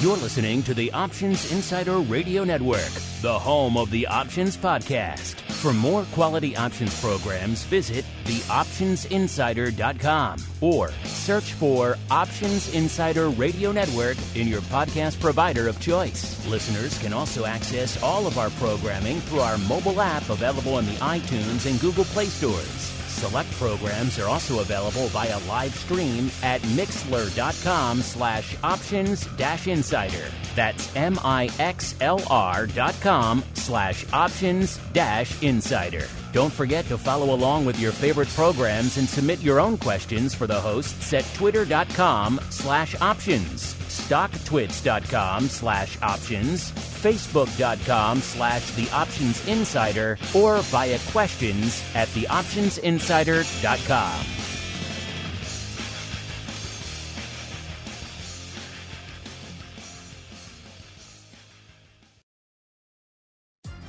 You're listening to the Options Insider Radio Network, the home of the Options Podcast. For more quality options programs, visit theoptionsinsider.com or search for Options Insider Radio Network in your podcast provider of choice. Listeners can also access all of our programming through our mobile app available in the iTunes and Google Play stores. Select programs are also available via live stream at mixlr.com/options-insider. That's mixlr.com/options-insider. Don't forget to follow along with your favorite programs and submit your own questions for the hosts at twitter.com/options, stocktwits.com/options, facebook.com/theoptionsinsider, or via questions at theoptionsinsider.com.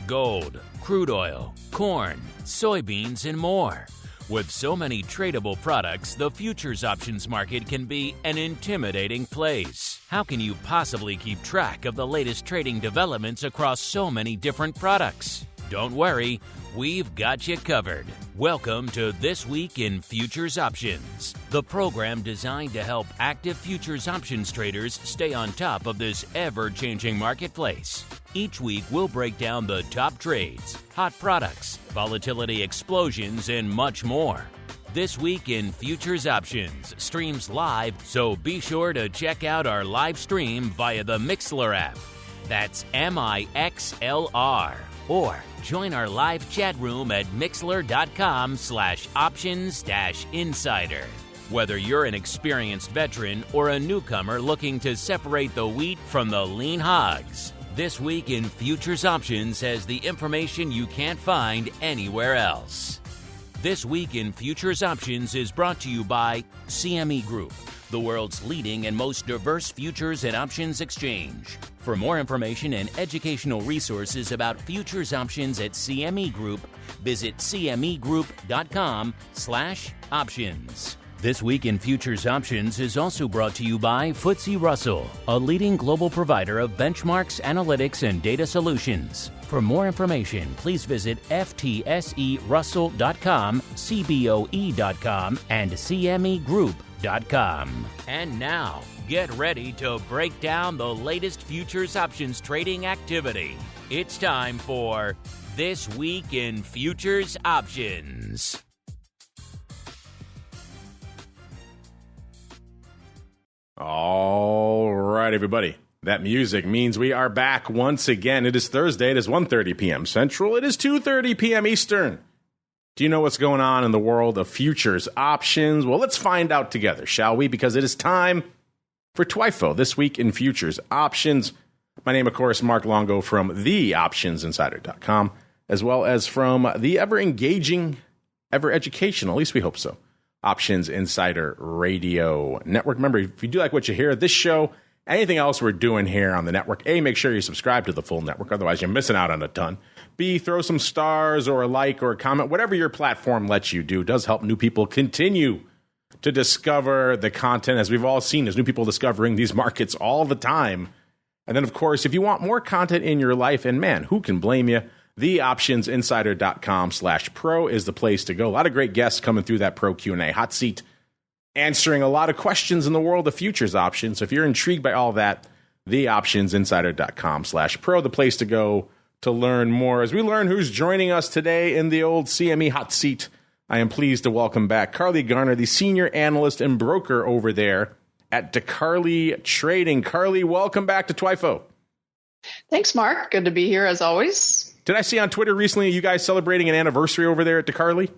Gold, crude oil, corn, soybeans, and more. With so many tradable products, the futures options market can be an intimidating place. How can you possibly keep track of the latest trading developments across so many different products? Don't worry, we've got you covered. Welcome to This Week in Futures Options, the program designed to help active futures options traders stay on top of this ever-changing marketplace. Each week, we'll break down the top trades, hot products, volatility explosions, and much more. This Week in Futures Options streams live, so be sure to check out our live stream via the Mixlr app. That's MIXLR. Or join our live chat room at mixlr.com/options-insider. Whether you're an experienced veteran or a newcomer looking to separate the wheat from the lean hogs, This Week in Futures Options has the information you can't find anywhere else. This Week in Futures Options is brought to you by CME Group, the world's leading and most diverse futures and options exchange. For more information and educational resources about futures options at CME Group, visit cmegroup.com/options. This Week in Futures Options is also brought to you by FTSE Russell, a leading global provider of benchmarks, analytics, and data solutions. For more information, please visit ftserussell.com, cboe.com, and cmegroup.com. And now, get ready to break down the latest futures options trading activity. It's time for This Week in Futures Options. All right, everybody. That music means we are back once again. It is Thursday. It is 1:30 p.m. Central. It is 2:30 p.m. Eastern. Do you know what's going on in the world of futures options? Well, let's find out together, shall we? Because it is time for TWIFO, This Week in Futures Options. My name, of course, Mark Longo from theoptionsinsider.com, as well as from the ever-engaging, ever-educational, at least we hope so, Options Insider Radio Network. Remember, if you do like what you hear, this show, anything else we're doing here on the network, A, make sure you subscribe to the full network. Otherwise, you're missing out on a ton. B, throw some stars or a like or a comment. Whatever your platform lets you do does help new people continue to discover the content. As we've all seen, there's new people discovering these markets all the time. And then, of course, if you want more content in your life, and man, who can blame you? TheOptionsInsider.com/pro is the place to go. A lot of great guests coming through that Pro Q&A hot seat, answering a lot of questions in the world of futures options. So if you're intrigued by all that, TheOptionsInsider.com/pro, the place to go to learn more. As we learn who's joining us today in the old CME hot seat, I am pleased to welcome back Carley Garner, the senior analyst and broker over there at DeCarley Trading. Carley, welcome back to TWIFO. Thanks, Mark. Good to be here as always. Did I see on Twitter recently you guys celebrating an anniversary over there at DeCarley?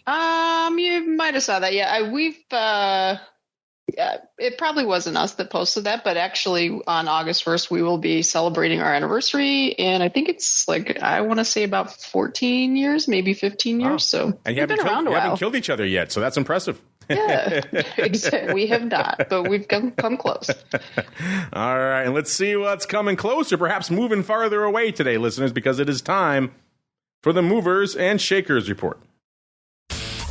You might have saw that. Yeah, it probably wasn't us that posted that, but actually on August 1st, we will be celebrating our anniversary. And I think it's I want to say about 14 years, maybe 15 years. So and you haven't killed each other yet. So that's impressive. Yeah, we have not, but we've come close. All right, and let's see what's coming closer, perhaps moving farther away today, listeners, because it is time for the Movers and Shakers Report.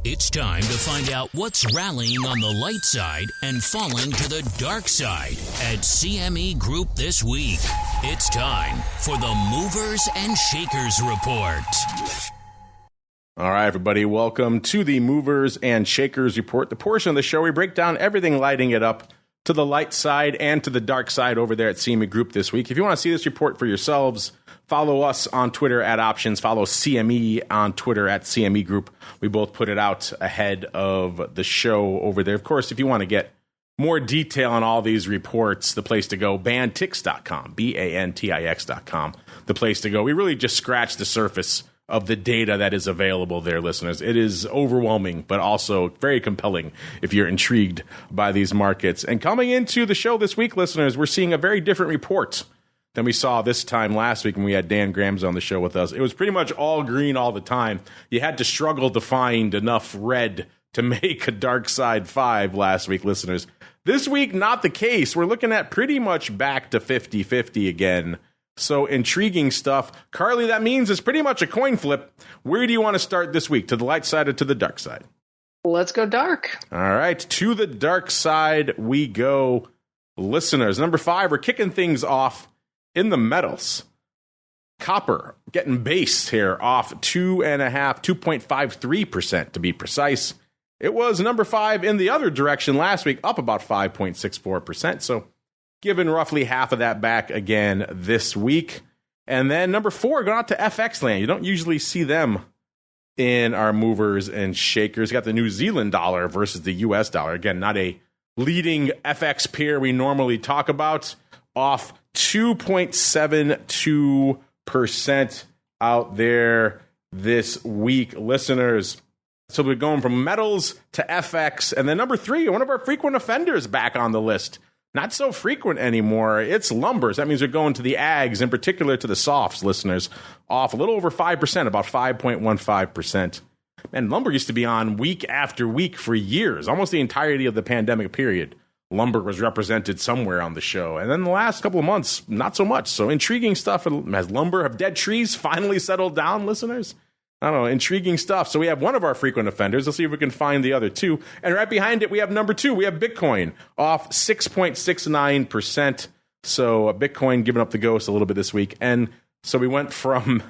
It's time to find out what's rallying on the light side and falling to the dark side at CME Group this week. It's time for the Movers and Shakers Report. All right, everybody, welcome to the Movers and Shakers Report, the portion of the show we break down everything lighting it up to the light side and to the dark side over there at CME Group this week. If you want to see this report for yourselves, follow us on Twitter at Options. Follow CME on Twitter at CME Group. We both put it out ahead of the show over there. Of course, if you want to get more detail on all these reports, the place to go, bantix.com, BANTIX.com, the place to go. We really just scratched the surface of the data that is available there, listeners. It is overwhelming, but also very compelling if you're intrigued by these markets. And coming into the show this week, listeners, we're seeing a very different report than we saw this time last week when we had Dan Grams on the show with us. It was pretty much all green all the time. You had to struggle to find enough red to make a dark side 5 last week, listeners. This week, not the case. We're looking at pretty much back to 50-50 again. So intriguing stuff. Carley, that means it's pretty much a coin flip. Where do you want to start this week? To the light side or to the dark side? Let's go dark. All right. To the dark side we go, listeners. Number 5, we're kicking things off in the metals. Copper getting based here off 2.53% to be precise. It was number 5 in the other direction last week, up about 5.64%. So giving roughly half of that back again this week. And then number 4, going out to FX land. You don't usually see them in our movers and shakers. You got the New Zealand dollar versus the US dollar. Again, not a leading FX pair we normally talk about. Off 2.72% out there this week, listeners. So we're going from metals to FX. And then number 3, one of our frequent offenders back on the list. Not so frequent anymore. It's lumbers. That means we're going to the ags, in particular to the softs, listeners, off a little over 5%, about 5.15%. Man, lumber used to be on week after week for years, almost the entirety of the pandemic period. Lumber was represented somewhere on the show. And then the last couple of months, not so much. So intriguing stuff. Has lumber, have dead trees finally settled down, listeners? I don't know, intriguing stuff. So we have one of our frequent offenders. Let's see if we can find the other 2. And right behind it, we have number 2. We have Bitcoin off 6.69%. So Bitcoin giving up the ghost a little bit this week. And so we went from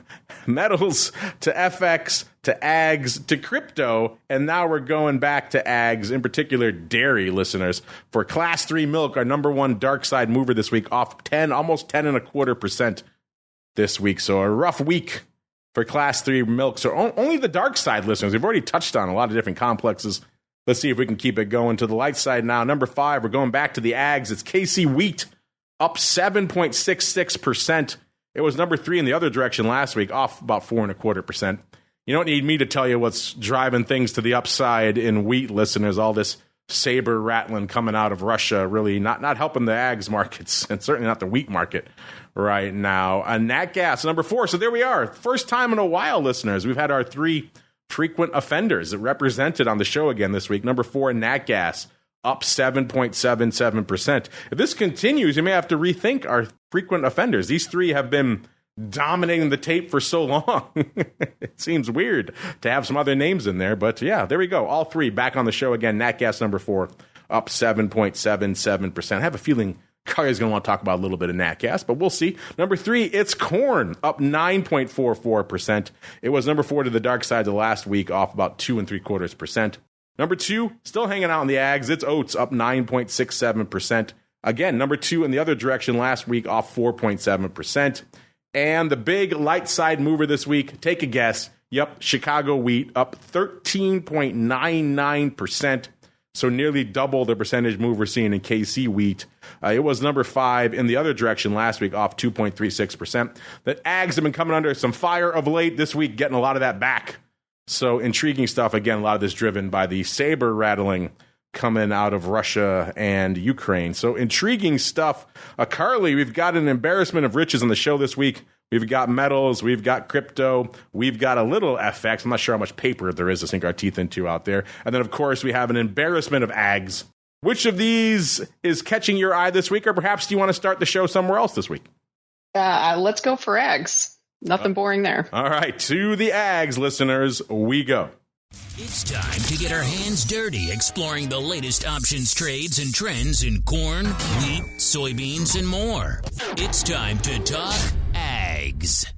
metals to FX to ags to crypto. And now we're going back to ags, in particular dairy, listeners. For class 3 milk, our number 1 dark side mover this week, off 10, almost 10.25% this week. So a rough week for class 3 milk. So only the dark side, listeners. We've already touched on a lot of different complexes. Let's see if we can keep it going to the light side now. Number 5, we're going back to the ags. It's KC wheat, up 7.66%. It was number 3 in the other direction last week, off about 4.25%. You don't need me to tell you what's driving things to the upside in wheat, listeners. All this Saber Rattling coming out of Russia, really not helping the ags markets, and certainly not the wheat market right now. Nat gas, number 4. So there we are. First time in a while, listeners. We've had our 3 frequent offenders represented on the show again this week. Number 4, nat gas, up 7.77%. If this continues, you may have to rethink our frequent offenders. These 3 have been dominating the tape for so long. It seems weird to have some other names in there, but yeah, there we go. All 3 back on the show again. Nat gas number 4, up 7.77%. I have a feeling Carley's going to want to talk about a little bit of nat gas, but we'll see. Number 3, it's corn, up 9.44%. It was number 4 to the dark side the last week, off about 2.75%. Number 2, still hanging out in the ags. It's oats, up 9.67%. Again, number 2 in the other direction last week, off 4.7%. And the big light side mover this week, take a guess. Yep, Chicago wheat, up 13.99%. So nearly double the percentage move we're seeing in KC wheat. It was number 5 in the other direction last week, off 2.36%. The ags have been coming under some fire of late this week, getting a lot of that back. So intriguing stuff. Again, a lot of this driven by the Saber rattling coming out of Russia and Ukraine. So intriguing stuff. Carley, we've got an embarrassment of riches on the show this week. We've got metals, we've got crypto, we've got a little FX. I'm not sure how much paper there is to sink our teeth into out there. And then, of course, we have an embarrassment of ags. Which of these is catching your eye this week, or perhaps do you want to start the show somewhere else this week? Let's go for ags. Nothing boring there. All right, to the ags, listeners, we go. It's time to get our hands dirty exploring the latest options, trades, and trends in corn, wheat, soybeans, and more. It's time to talk ags.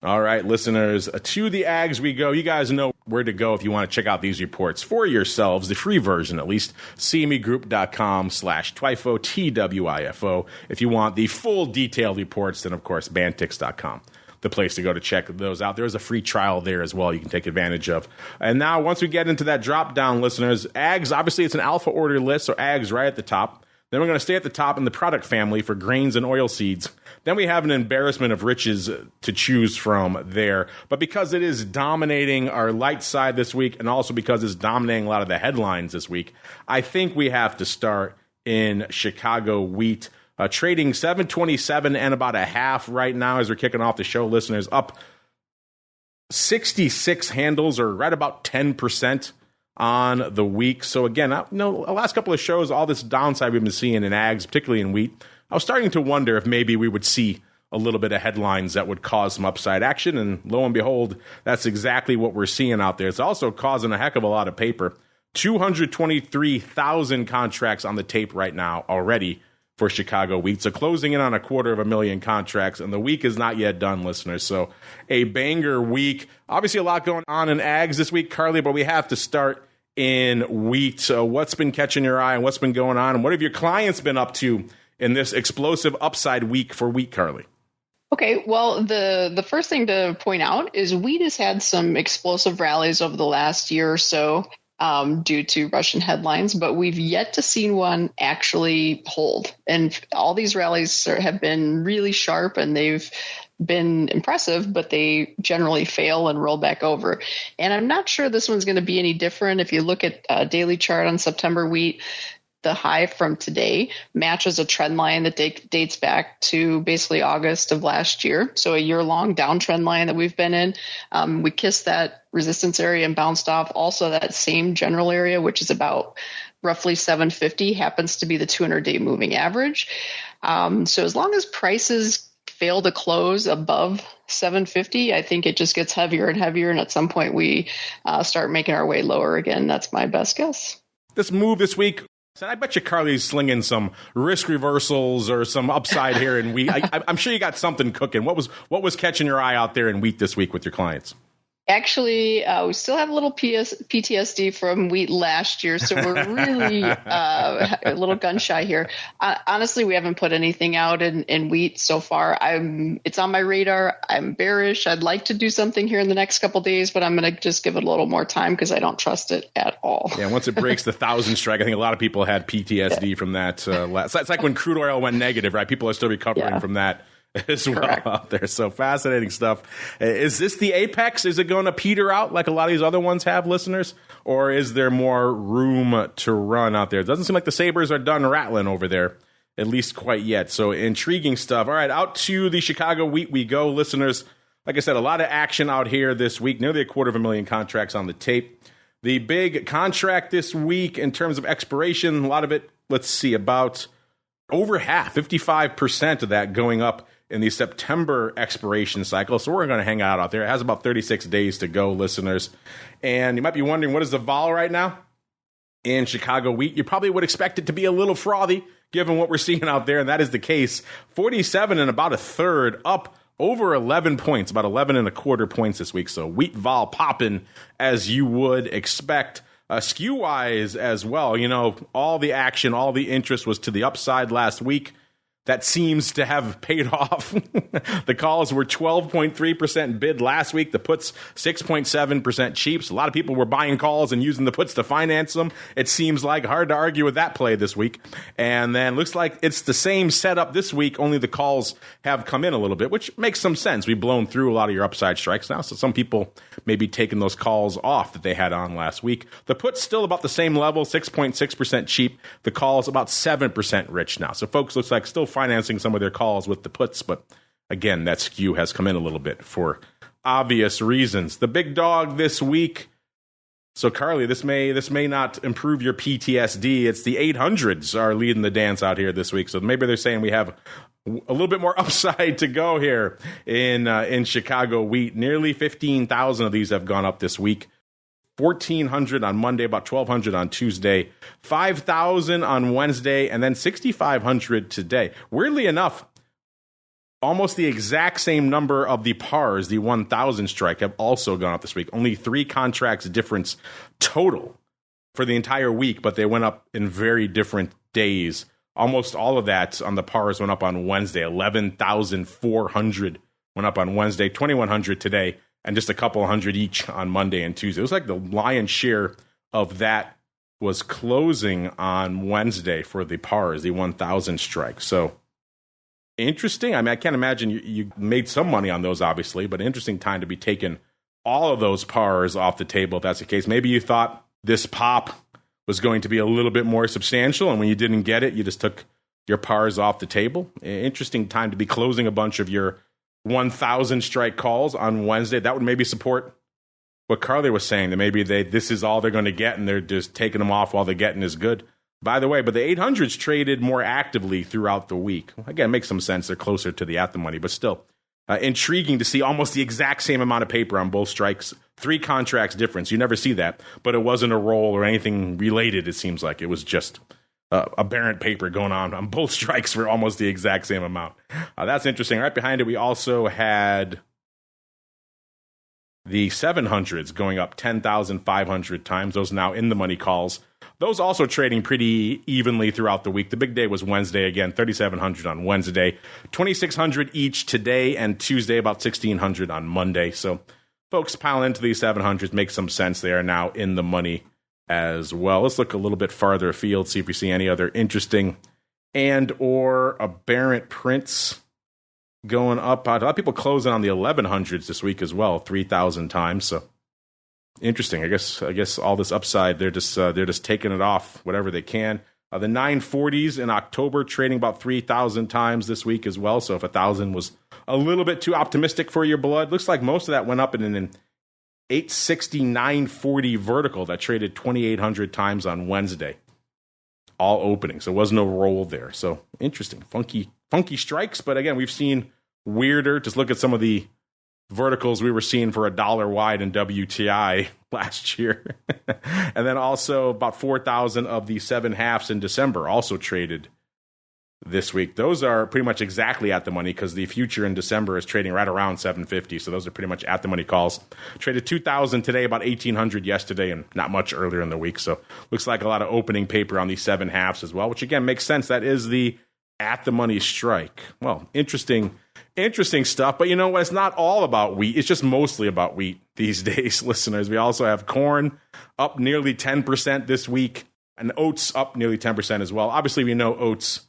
All right, listeners, to the ags we go. You guys know where to go if you want to check out these reports for yourselves, the free version at least, cmegroup.com/TWIFO, TWIFO. If you want the full detailed reports, then, of course, bantix.com. The place to go to check those out. There's a free trial there as well you can take advantage of. And now, once we get into that drop down, listeners, ags, obviously it's an alpha order list, so ags right at the top. Then we're going to stay at the top in the product family for grains and oil seeds. Then we have an embarrassment of riches to choose from there. But because it is dominating our light side this week, and also because it's dominating a lot of the headlines this week, I think we have to start in Chicago wheat. Trading 727 and about a half right now as we're kicking off the show, listeners, up 66 handles or right about 10% on the week. So again, the last couple of shows, all this downside we've been seeing in ags, particularly in wheat, I was starting to wonder if maybe we would see a little bit of headlines that would cause some upside action. And lo and behold, that's exactly what we're seeing out there. It's also causing a heck of a lot of paper. 223,000 contracts on the tape right now already for Chicago wheat. So closing in on 250,000 contracts, and the week is not yet done, listeners. So a banger week. Obviously a lot going on in ags this week, Carley, but we have to start in wheat. So what's been catching your eye and what's been going on, and what have your clients been up to in this explosive upside week for wheat, Carley? Okay, well, the first thing to point out is wheat has had some explosive rallies over the last year or so due to Russian headlines, but we've yet to see one actually hold. And all these rallies have been really sharp and they've been impressive, but they generally fail and roll back over. And I'm not sure this one's going to be any different. If you look at a daily chart on September wheat, the high from today matches a trend line that dates back to basically August of last year. So a year-long downtrend line that we've been in. We kissed that resistance area and bounced off. Also, that same general area, which is about roughly 750, happens to be the 200-day moving average. So as long as prices fail to close above 750, I think it just gets heavier and heavier. And at some point, we start making our way lower again. That's my best guess. This move this week, I bet you Carley's slinging some risk reversals or some upside here in wheat. I'm sure you got something cooking. What was catching your eye out there in wheat this week with your clients? Actually, we still have a little PTSD from wheat last year, so we're really a little gun shy here. Honestly, we haven't put anything out in wheat so far. It's on my radar. I'm bearish. I'd like to do something here in the next couple of days, but I'm going to just give it a little more time because I don't trust it at all. Yeah, once it breaks the 1,000 strike, I think a lot of people had PTSD from that. It's like when crude oil went negative, right? People are still recovering from that as well. Correct. Out there. So fascinating stuff. Is this the apex? Is it going to peter out like a lot of these other ones have, listeners? Or is there more room to run out there? It doesn't seem like the Sabers are done rattling over there, at least quite yet. So intriguing stuff. All right, out to the Chicago wheat we go, listeners. Like I said, a lot of action out here this week. Nearly 250,000 contracts on the tape. The big contract this week in terms of expiration, a lot of it, let's see, about over half, 55% of that going up in the September expiration cycle. So we're going to hang out there. It has about 36 days to go, listeners. And you might be wondering, what is the vol right now in Chicago wheat? You probably would expect it to be a little frothy, given what we're seeing out there, and that is the case. 47 and about a third, up over 11 points, about 11 and a quarter points this week. So wheat vol popping as you would expect. Skew-wise as well, all the action, all the interest was to the upside last week. That seems to have paid off. The calls were 12.3% bid last week. The puts 6.7% cheaps. A lot of people were buying calls and using the puts to finance them. It seems like hard to argue with that play this week. And then looks like it's the same setup this week, only the calls have come in a little bit, which makes some sense. We've blown through a lot of your upside strikes now, so some people may be taking those calls off that they had on last week. The put's still about the same level, 6.6% cheap. The call's about 7% rich now. So folks looks like still financing some of their calls with the puts, but again, that skew has come in a little bit for obvious reasons. The big dog this week. So Carley, this may not improve your PTSD. It's the 800s are leading the dance out here this week. So maybe they're saying we have a little bit more upside to go here in Chicago wheat. Nearly 15,000 of these have gone up this week. 1,400 on Monday, about 1,200 on Tuesday, 5,000 on Wednesday, and then 6,500 today. Weirdly enough, almost the exact same number of the pars, the 1,000 strike, have also gone up this week. Only 3 contracts difference total for the entire week, but they went up in very different days. Almost all of that on the pars went up on Wednesday. 11,400 went up on Wednesday, 2,100 today, and just a couple hundred each on Monday and Tuesday. It was like the lion's share of that was closing on Wednesday for the pars, the 1,000 strike. So interesting. I mean, I can't imagine you made some money on those, obviously, but interesting time to be taking all of those pars off the table if that's the case. Maybe you thought this pop was going to be a little bit more substantial, and when you didn't get it, you just took your pars off the table. Interesting time to be closing a bunch of your 1,000 strike calls on Wednesday. That would maybe support what Carley was saying, that maybe this is all they're going to get, and they're just taking them off while the getting is good. By the way, but the 800s traded more actively throughout the week. Again, it makes some sense. They're closer to the at the money, but still intriguing to see almost the exact same amount of paper on both strikes. 3 contracts difference. You never see that, but it wasn't a roll or anything related. It seems like it was just aberrant paper going on both strikes for almost the exact same amount. That's interesting. Right behind it, we also had the 700s going up 10,500 times. Those now in the money calls. Those also trading pretty evenly throughout the week. The big day was Wednesday again, 3,700 on Wednesday, 2,600 each today, and Tuesday about 1,600 on Monday. So folks pile into these 700s, make some sense. They are now in the money as well. Let's look a little bit farther afield, see if we see any other interesting and or aberrant prints going up. A lot of people closing on the 1,100s this week as well, 3,000 times. So interesting. I guess all this upside, they're just taking it off whatever they can. The 940s in October trading about 3,000 times this week as well. So if 1,000 was a little bit too optimistic for your blood, looks like most of that went up in an 860-940 vertical that traded 2,800 times on Wednesday. All opening, so there was no roll there. So interesting, funky strikes. But again, we've seen weirder. Just look at some of the verticals we were seeing for $1 wide in WTI last year. And then also about 4,000 of the 7/2 in December also traded this week. Those are pretty much exactly at the money because the future in December is trading right around 750. So those are pretty much at the money calls. Traded 2,000 today, about 1,800 yesterday, and not much earlier in the week. So looks like a lot of opening paper on these 7/2 as well, which again makes sense. That is the at the money strike. Well, interesting stuff. But you know what? It's not all about wheat. It's just mostly about wheat these days, listeners. We also have corn up nearly 10% this week, and oats up nearly 10% as well. Obviously, we know oats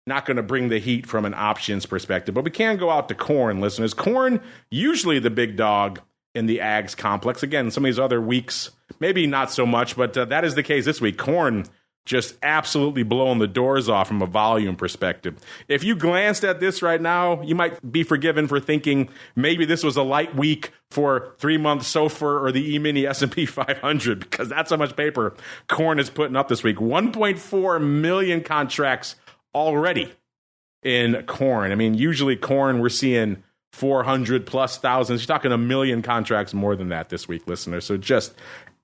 not going to bring the heat from an options perspective, but we can go out to corn, listeners. Corn, usually the big dog in the ags complex. Again, some of these other weeks, maybe not so much, but that is the case this week. Corn just absolutely blowing the doors off from a volume perspective. If you glanced at this right now, you might be forgiven for thinking maybe this was a light week for 3-month SOFR or the E-mini S&P 500, because that's how much paper corn is putting up this week. 1.4 million contracts already in corn. I mean, usually corn, we're seeing 400 plus thousands. You're talking a million contracts more than that this week, listeners. So just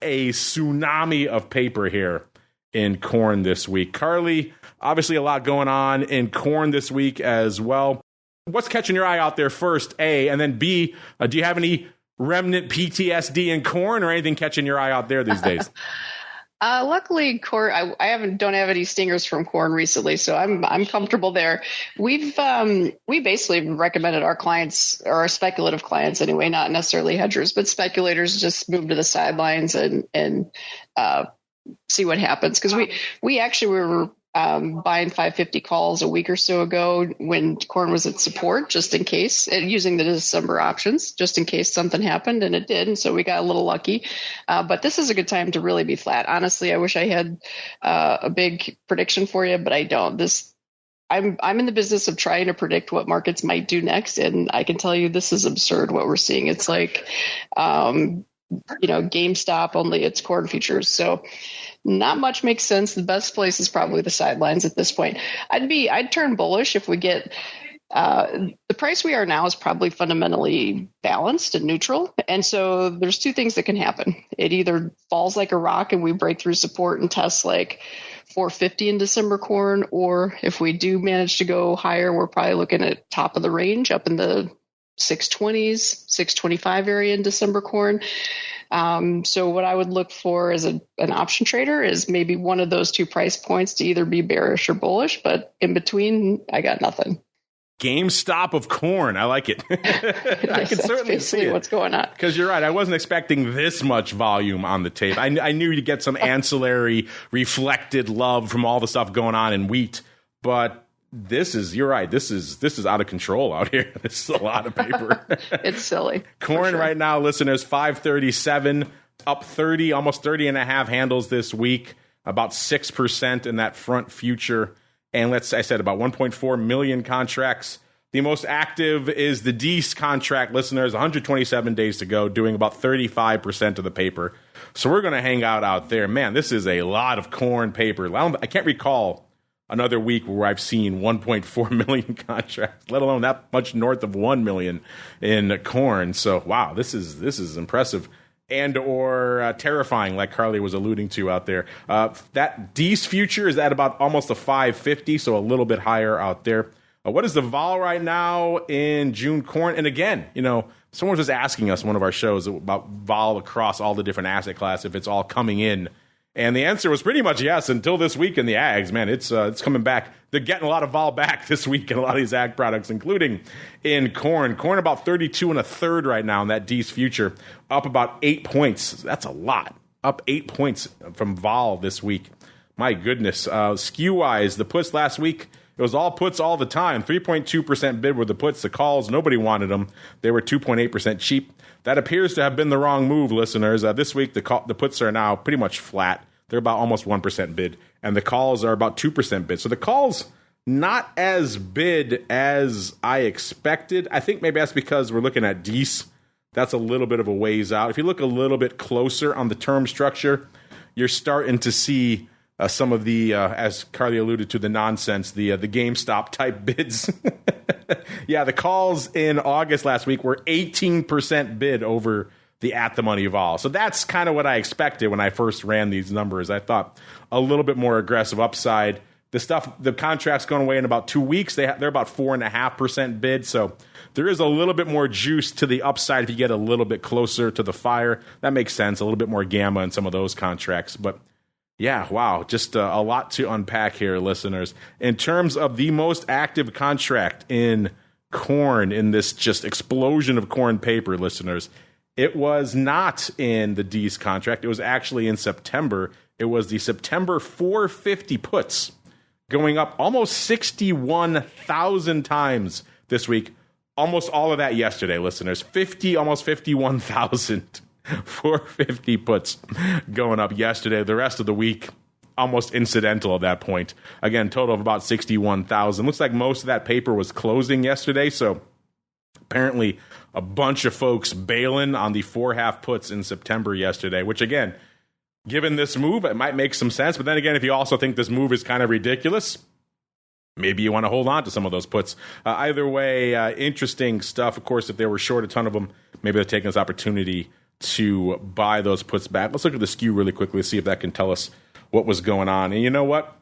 a tsunami of paper here in corn this week. Carley, obviously a lot going on in corn this week as well. What's catching your eye out there first, A? And then B, do you have any remnant PTSD in corn or anything catching your eye out there these days? Luckily, corn. I don't have any stingers from corn recently, so I'm comfortable there. We basically recommended our clients, or our speculative clients anyway, not necessarily hedgers, but speculators, just move to the sidelines and see what happens, because we actually were buying 550 calls a week or so ago when corn was at support, just in case, using the December options, just in case something happened, and it did. And so we got a little lucky. But this is a good time to really be flat. Honestly, I wish I had a big prediction for you, but I don't. I'm in the business of trying to predict what markets might do next, and I can tell you this is absurd what we're seeing. It's like GameStop, only it's corn futures. So not much makes sense. The best place is probably the sidelines at this point. I'd turn bullish if we get The price we are now is probably fundamentally balanced and neutral. And so there's two things that can happen. It either falls like a rock and we break through support and test like 450 in December corn, or if we do manage to go higher, we're probably looking at top of the range up in the 620s, 625 area in December corn. So what I would look for as an option trader is maybe one of those two price points to either be bearish or bullish, but in between, I got nothing. GameStop of corn. I like it. I can certainly see it. What's going on. Because you're right. I wasn't expecting this much volume on the tape. I knew you'd get some ancillary reflected love from all the stuff going on in wheat. But you're right. This is out of control out here. This is a lot of paper. It's silly. Corn sure. Right now, listeners, 537, up 30, almost 30 and a half handles this week, about 6% in that front future. And I said about 1.4 million contracts. The most active is the DEES contract, listeners, 127 days to go, doing about 35% of the paper. So we're going to hang out there. Man, this is a lot of corn paper. I can't recall another week where I've seen 1.4 million contracts, let alone that much north of 1 million in corn. So, wow, this is impressive. And or terrifying, like Carley was alluding to out there. That DEES future is at about almost a 550, so a little bit higher out there. What is the vol right now in June corn? And again, someone was just asking us one of our shows about vol across all the different asset classes, if it's all coming in. And the answer was pretty much yes until this week in the ags. Man, it's coming back. They're getting a lot of vol back this week in a lot of these ag products, including in corn. Corn about 32 1/3 right now in that DEES future, up about 8 points. That's a lot. Up 8 points from vol this week. My goodness. Skew-wise, the puts last week, it was all puts all the time. 3.2% bid were the puts. The calls, nobody wanted them. They were 2.8% cheap. That appears to have been the wrong move, listeners. This week, the puts are now pretty much flat. They're about almost 1% bid, and the calls are about 2% bid. So the calls, not as bid as I expected. I think maybe that's because we're looking at DEES. That's a little bit of a ways out. If you look a little bit closer on the term structure, you're starting to see some of the, as Carley alluded to, the nonsense, the GameStop type bids. Yeah, the calls in August last week were 18% bid over the at-the-money vol. So that's kind of what I expected when I first ran these numbers. I thought a little bit more aggressive upside. The contract's going away in about 2 weeks. They're about 4.5% bid. So there is a little bit more juice to the upside if you get a little bit closer to the fire. That makes sense. A little bit more gamma in some of those contracts. But yeah, wow, just a lot to unpack here, listeners. In terms of the most active contract in corn, in this just explosion of corn paper, listeners, it was not in the DEES contract. It was actually in September. It was the September 450 puts, going up almost 61,000 times this week. Almost all of that yesterday, listeners. Almost 51,000 450 puts going up yesterday. The rest of the week, almost incidental at that point. Again, total of about 61,000. Looks like most of that paper was closing yesterday, so apparently a bunch of folks bailing on the 4.5 puts in September yesterday, which again, given this move, it might make some sense. But then again, if you also think this move is kind of ridiculous, maybe you want to hold on to some of those puts. Either way, interesting stuff. Of course, if they were short a ton of them, maybe they're taking this opportunity to buy those puts back. Let's look at the skew really quickly, see if that can tell us what was going on. And you know what?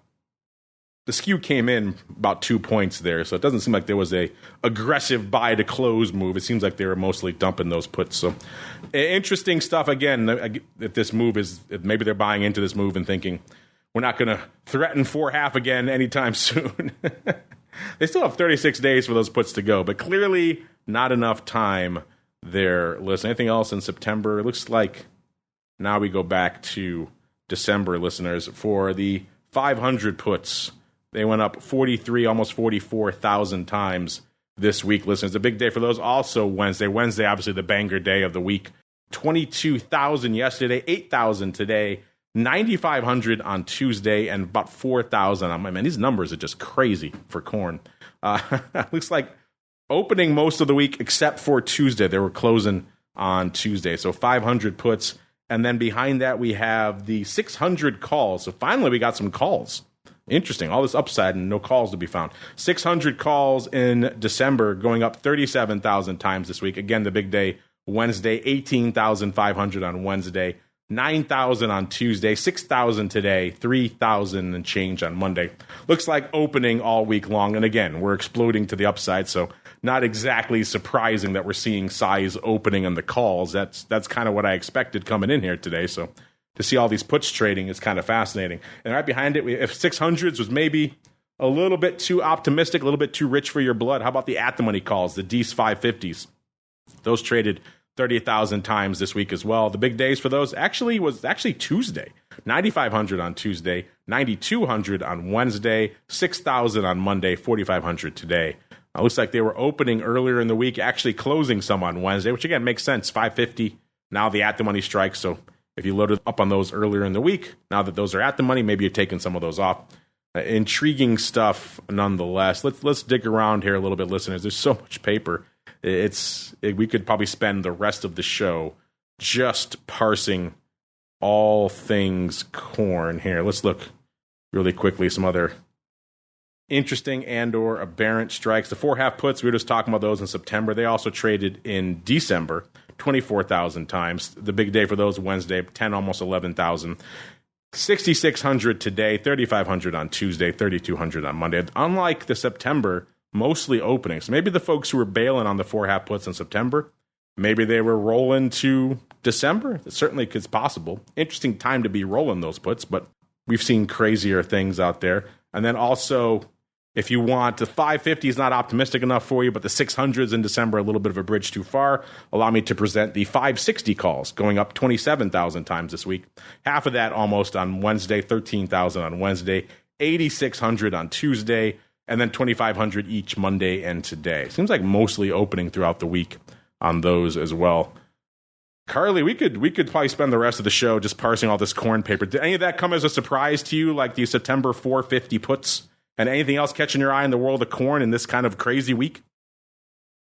The skew came in about 2 points there, so it doesn't seem like there was a aggressive buy to close move. It seems like they were mostly dumping those puts. So interesting stuff. Again, if this move is, maybe they're buying into this move and thinking, we're not going to threaten 4.5 again anytime soon. They still have 36 days for those puts to go, but clearly not enough time there. Listen, anything else in September? It looks like now we go back to December, listeners, for the 500 puts. They went up 43, almost 44,000 times this week. Listen, it's a big day for those. Also Wednesday. Wednesday, obviously the banger day of the week. 22,000 yesterday, 8,000 today, 9,500 on Tuesday, and about 4,000 on Monday. Man, these numbers are just crazy for corn. Looks like opening most of the week except for Tuesday. They were closing on Tuesday. So 500 puts. And then behind that, we have the 600 calls. So finally, we got some calls Interesting. All this upside and no calls to be found. 600 calls in December, going up 37,000 times this week. Again, the big day, Wednesday, 18,500 on Wednesday, 9,000 on Tuesday, 6,000 today, 3,000 and change on Monday. Looks like opening all week long. And again, we're exploding to the upside, so not exactly surprising that we're seeing size opening on the calls. That's kind of what I expected coming in here today. So to see all these puts trading is kind of fascinating. And right behind it, if 600s was maybe a little bit too optimistic, a little bit too rich for your blood, how about the at-the-money calls, the D's 550s? Those traded 30,000 times this week as well. The big days for those was Tuesday. 9,500 on Tuesday, 9,200 on Wednesday, 6,000 on Monday, 4,500 today. Looks like they were opening earlier in the week, actually closing some on Wednesday, which again makes sense. 550, now the at-the-money strikes, so if you loaded up on those earlier in the week, now that those are at the money, maybe you're taking some of those off. Intriguing stuff nonetheless. Let's dig around here a little bit, listeners. There's so much paper. We could probably spend the rest of the show just parsing all things corn here. Let's look really quickly some other interesting and or aberrant strikes. The 4.5 puts, we were just talking about those in September. They also traded in December, 24,000 times. The big day for those, Wednesday, 10, almost 11,000. 6,600 today, 3,500 on Tuesday, 3,200 on Monday. Unlike the September, mostly opening. So maybe the folks who were bailing on the 4.5 puts in September, maybe they were rolling to December. It certainly is possible. Interesting time to be rolling those puts, but we've seen crazier things out there. And then also, if you want, the 550 is not optimistic enough for you, but the 600s in December, a little bit of a bridge too far. Allow me to present the 560 calls, going up 27,000 times this week. Half of that almost on Wednesday, 13,000 on Wednesday, 8,600 on Tuesday, and then 2,500 each Monday and today. Seems like mostly opening throughout the week on those as well. Carley, we could probably spend the rest of the show just parsing all this corn paper. Did any of that come as a surprise to you, like the September 450 puts? And anything else catching your eye in the world of corn in this kind of crazy week?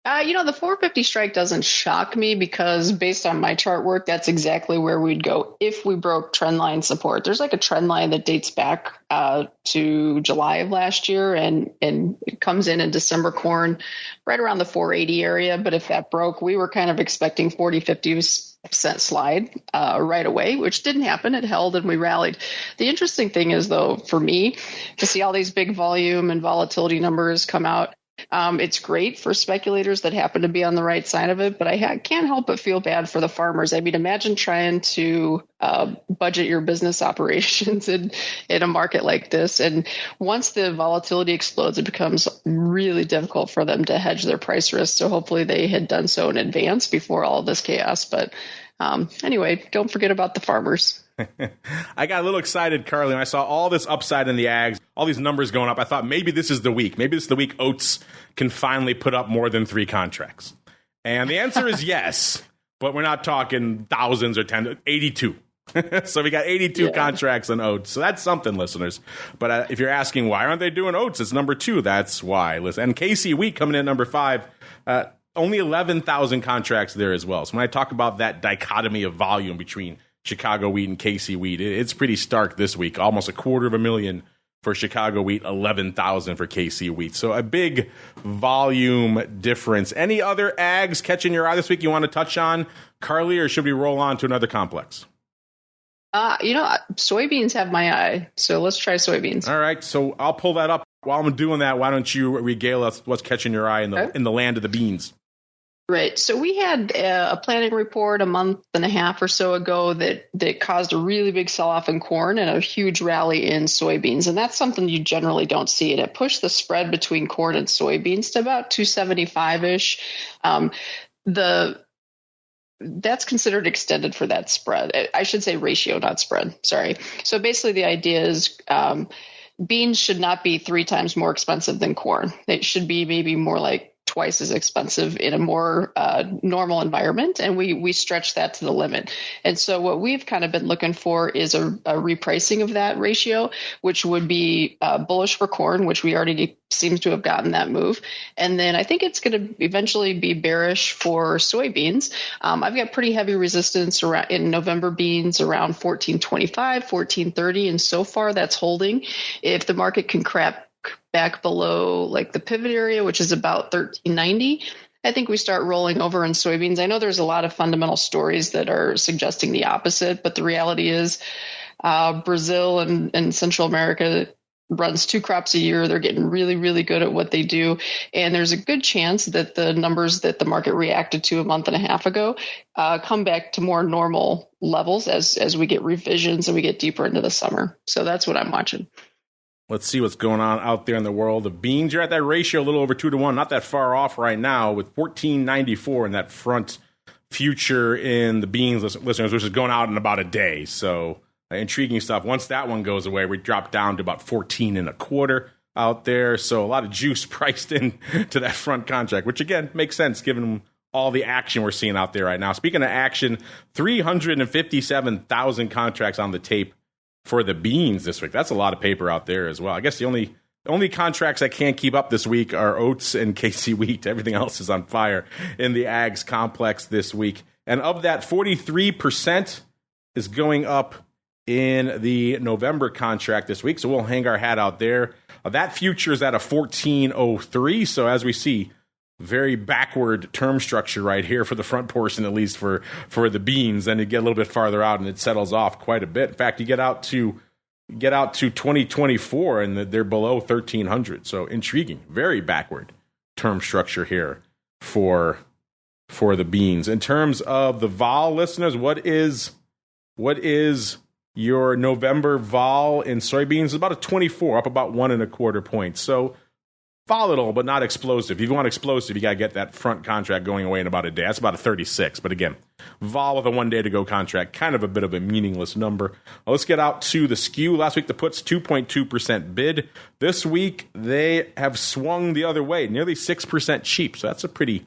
The 450 strike doesn't shock me because based on my chart work, that's exactly where we'd go if we broke trend line support. There's like a trend line that dates back to July of last year, and it comes in December corn right around the 480 area. But if that broke, we were kind of expecting 40-50% slide right away, which didn't happen. It held and we rallied. The interesting thing is, though, for me, to see all these big volume and volatility numbers come out, it's great for speculators that happen to be on the right side of it, but I can't help but feel bad for the farmers. I mean, imagine trying to budget your business operations in a market like this. And once the volatility explodes, it becomes really difficult for them to hedge their price risk. So hopefully they had done so in advance before all of this chaos. But anyway, don't forget about the farmers. I got a little excited, Carley, when I saw all this upside in the ags, all these numbers going up. I thought maybe this is the week. Maybe this is the week oats can finally put up more than 3 contracts. And the answer is yes, but we're not talking thousands or 82. So we got 82 contracts on oats. So that's something, listeners. But if you're asking why aren't they doing oats, it's number 2. That's why. Listen, and KC wheat coming in at number 5. Only 11,000 contracts there as well. So when I talk about that dichotomy of volume between Chicago wheat and KC wheat, it's pretty stark this week. Almost 250,000 for Chicago wheat, 11,000 for KC wheat. So a big volume difference. Any other ags catching your eye this week you want to touch on, Carley, or should we roll on to another complex? Soybeans have my eye, so let's try soybeans. All right, so I'll pull that up. While I'm doing that, why don't you regale us what's catching your eye in the land of the beans? Right. So we had a planning report a month and a half or so ago that caused a really big sell-off in corn and a huge rally in soybeans. And that's something you generally don't see. And it pushed the spread between corn and soybeans to about 275-ish. That's considered extended for that spread. I should say ratio, not spread. Sorry. So basically the idea is beans should not be 3 times more expensive than corn. It should be maybe more like twice as expensive in a more normal environment, and we stretch that to the limit. And so what we've kind of been looking for is a repricing of that ratio, which would be bullish for corn, which we already seems to have gotten that move. And then I think it's going to eventually be bearish for soybeans. I've got pretty heavy resistance around in November beans around 1425, 1430, and so far that's holding. If the market can crack back below like the pivot area, which is about 1390, I think we start rolling over in soybeans. I know there's a lot of fundamental stories that are suggesting the opposite, but the reality is Brazil and Central America runs 2 crops a year. They're getting really, really good at what they do. And there's a good chance that the numbers that the market reacted to a month and a half ago come back to more normal levels as we get revisions and we get deeper into the summer. So that's what I'm watching. Let's see what's going on out there in the world of beans. You're at that ratio a little over 2-to-1, not that far off right now with 1494 in that front future in the beans, listeners, which is going out in about a day. So intriguing stuff. Once that one goes away, we drop down to about 14.25 out there. So a lot of juice priced in to that front contract, which again makes sense given all the action we're seeing out there right now. Speaking of action, 357,000 contracts on the tape for the beans this week. That's a lot of paper out there as well. I guess the only contracts I can't keep up this week are oats and KC wheat. Everything else is on fire in the ags complex this week. And of that, 43% is going up in the November contract this week. So we'll hang our hat out there. That future is at a 1403. So as we see, very backward term structure right here for the front portion, at least for the beans. Then you get a little bit farther out and it settles off quite a bit. In fact, you get out to 2024 and they're below 1300. So intriguing, very backward term structure here for the beans. In terms of the vol, listeners, what is your November vol in soybeans? Is about a 24, up about 1.25 points. So volatile, but not explosive. If you want explosive, you got to get that front contract going away in about a day. That's about a 36. But again, vol with a 1 day to go contract, kind of a bit of a meaningless number. Well, let's get out to the skew. Last week, the puts 2.2% bid. This week, they have swung the other way, nearly 6% cheap. So that's a pretty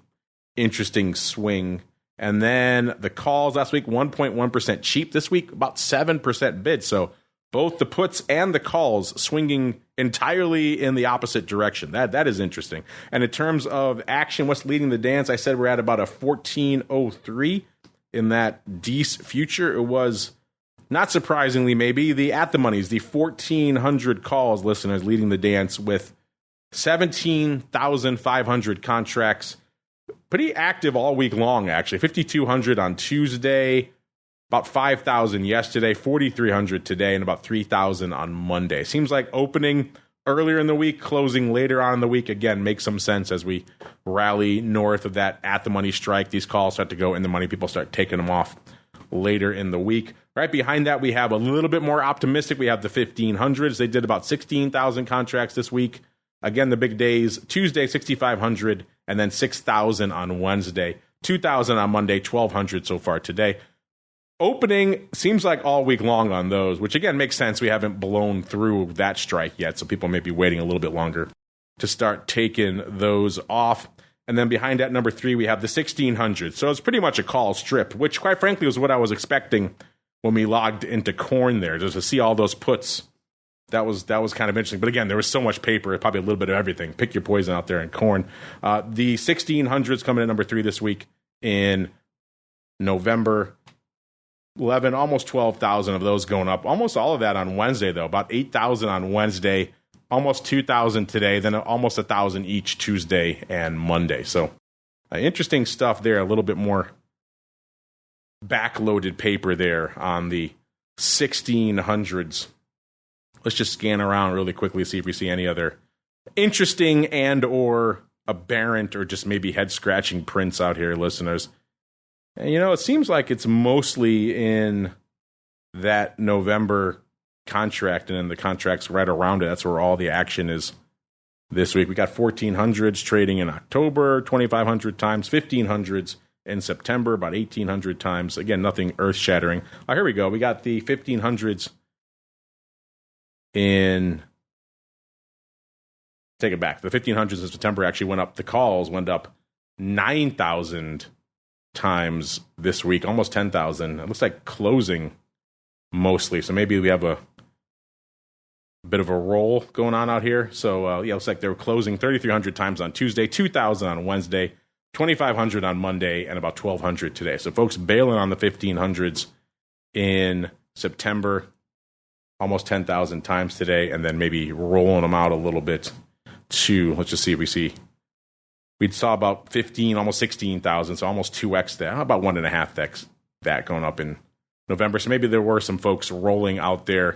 interesting swing. And then the calls last week, 1.1% cheap. This week, about 7% bid. So both the puts and the calls swinging entirely in the opposite direction. That is interesting. And in terms of action, what's leading the dance? I said we're at about a 1403 in that DECE future. It was, not surprisingly maybe, the at the monies, the 1400 calls, listeners, leading the dance with 17,500 contracts. Pretty active all week long, actually. 5,200 on Tuesday, about 5,000 yesterday, 4,300 today, and about 3,000 on Monday. Seems like opening earlier in the week, closing later on in the week, again, makes some sense as we rally north of that at-the-money strike. These calls start to go in the money. People start taking them off later in the week. Right behind that, we have a little bit more optimistic. We have the 1,500s. They did about 16,000 contracts this week. Again, the big days, Tuesday, 6,500, and then 6,000 on Wednesday, 2,000 on Monday, 1,200 so far today. Opening seems like all week long on those, which again makes sense. We haven't blown through that strike yet, so people may be waiting a little bit longer to start taking those off. And then behind that, number 3, we have the 1,600. So it's pretty much a call strip, which quite frankly was what I was expecting when we logged into corn there, just to see all those puts. That was kind of interesting. But again, there was so much paper, probably a little bit of everything. Pick your poison out there in corn. The 1,600s coming in number 3 this week in November. 11, almost 12,000 of those going up. Almost all of that on Wednesday, though. About 8,000 on Wednesday, almost 2,000 today, then almost 1,000 each Tuesday and Monday. So interesting stuff there. A little bit more backloaded paper there on the 1,600s. Let's just scan around really quickly, see if we see any other interesting and or aberrant or just maybe head-scratching prints out here, listeners. And, it seems like it's mostly in that November contract and then the contracts right around it. That's where all the action is this week. We got 1,400s trading in October, 2,500 times, 1,500s in September, about 1,800 times. Again, nothing earth-shattering. Oh, here we go. We got the 1,500s in take it back. The 1500s in September actually went up. The calls went up 9,000 times this week, almost 10,000. It looks like closing mostly. So maybe we have a bit of a roll going on out here. So, it looks like they were closing 3,300 times on Tuesday, 2,000 on Wednesday, 2,500 on Monday, and about 1,200 today. So folks bailing on the 1500s in September, almost 10,000 times today, and then maybe rolling them out a little bit to, let's just see if we saw about 15, almost 16,000, so almost 2x that, about 1.5x that going up in November. So maybe there were some folks rolling out there.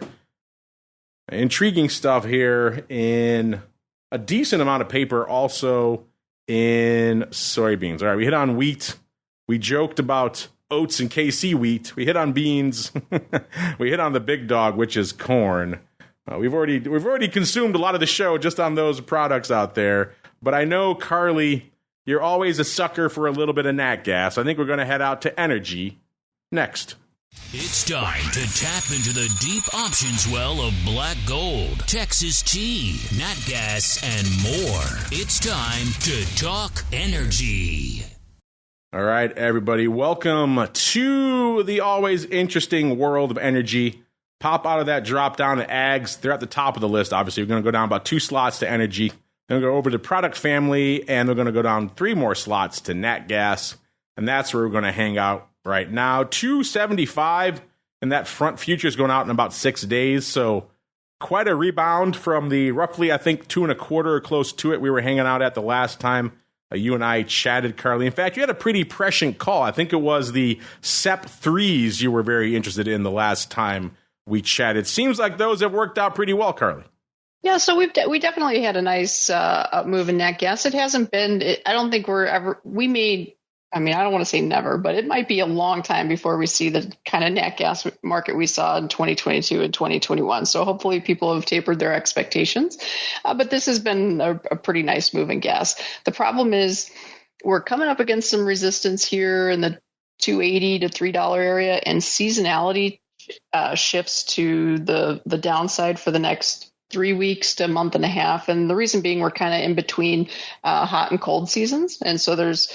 Intriguing stuff here in a decent amount of paper also in soybeans. All right, we hit on wheat. We joked about oats and KC wheat. We hit on beans. We hit on the big dog, which is corn. We've already consumed a lot of the show just on those products out there. But I know, Carley, you're always a sucker for a little bit of nat gas. I think we're going to head out to energy next. It's time to tap into the deep options well of black gold, Texas tea, nat gas, and more. It's time to talk energy. All right, everybody, welcome to the always interesting world of energy. Pop out of that drop down to ags. They're at the top of the list, obviously. We're going to go down about 2 slots to energy. Then we'll go over to product family, and we're going to go down 3 more slots to nat gas. And that's where we're going to hang out right now. 275, and that front future is going out in about 6 days. So quite a rebound from the roughly, I think, 2.25 or close to it we were hanging out at the last time you and I chatted, Carley. In fact, you had a pretty prescient call. I think it was the SEP 3s you were very interested in the last time we chatted. Seems like those have worked out pretty well, Carley. Yeah, so we definitely had a nice move in nat gas. It hasn't been. I don't think I don't want to say never, but it might be a long time before we see the kind of nat gas market we saw in 2022 and 2021. So hopefully people have tapered their expectations. But this has been a pretty nice move in gas. The problem is we're coming up against some resistance here in the $2.80 to $3 area, and seasonality shifts to the downside for the next 3 weeks to a month and a half. And the reason being we're kind of in between hot and cold seasons. And so there's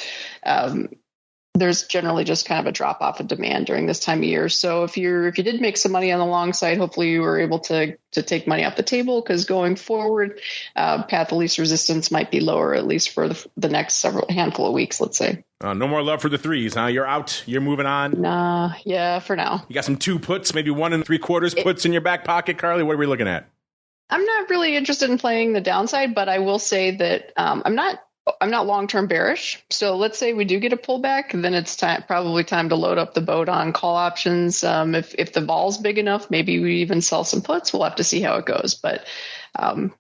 generally just kind of a drop off of demand during this time of year. So if you did make some money on the long side, hopefully you were able to take money off the table, because going forward, path of least resistance might be lower, at least for the next handful of weeks, let's say. No more love for the 3s, huh? You're out. You're moving on. Nah, yeah, for now. You got some 2 puts, maybe 1 3/4 puts in your back pocket, Carley. What are we looking at? I'm not really interested in playing the downside, but I will say that I'm not long-term bearish. So let's say we do get a pullback, then it's probably time to load up the boat on call options. If the vol's big enough, maybe we even sell some puts. We'll have to see how it goes. But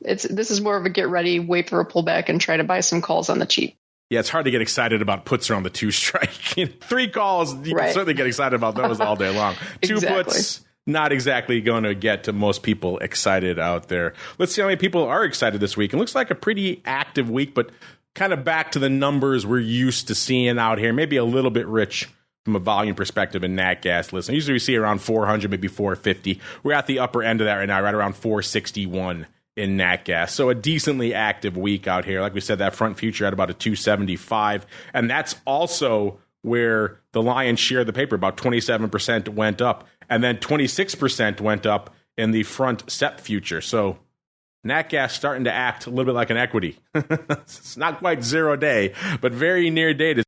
this is more of a get ready, wait for a pullback, and try to buy some calls on the cheap. Yeah, it's hard to get excited about puts around the 2 strike. 3 calls, you can certainly get excited about those all day long. 2 puts, not exactly going to get to most people excited out there. Let's see how many people are excited this week. It looks like a pretty active week, but kind of back to the numbers we're used to seeing out here. Maybe a little bit rich from a volume perspective in nat gas. Listen, usually we see around 400, maybe 450. We're at the upper end of that right now, right around 461 in nat gas. So a decently active week out here. Like we said, that front future at about a 275. And that's also where the lion's share of the paper, about 27% went up. And then 26% went up in the front SEP future. So nat gas starting to act a little bit like an equity. It's not quite 0 day, but very near dated.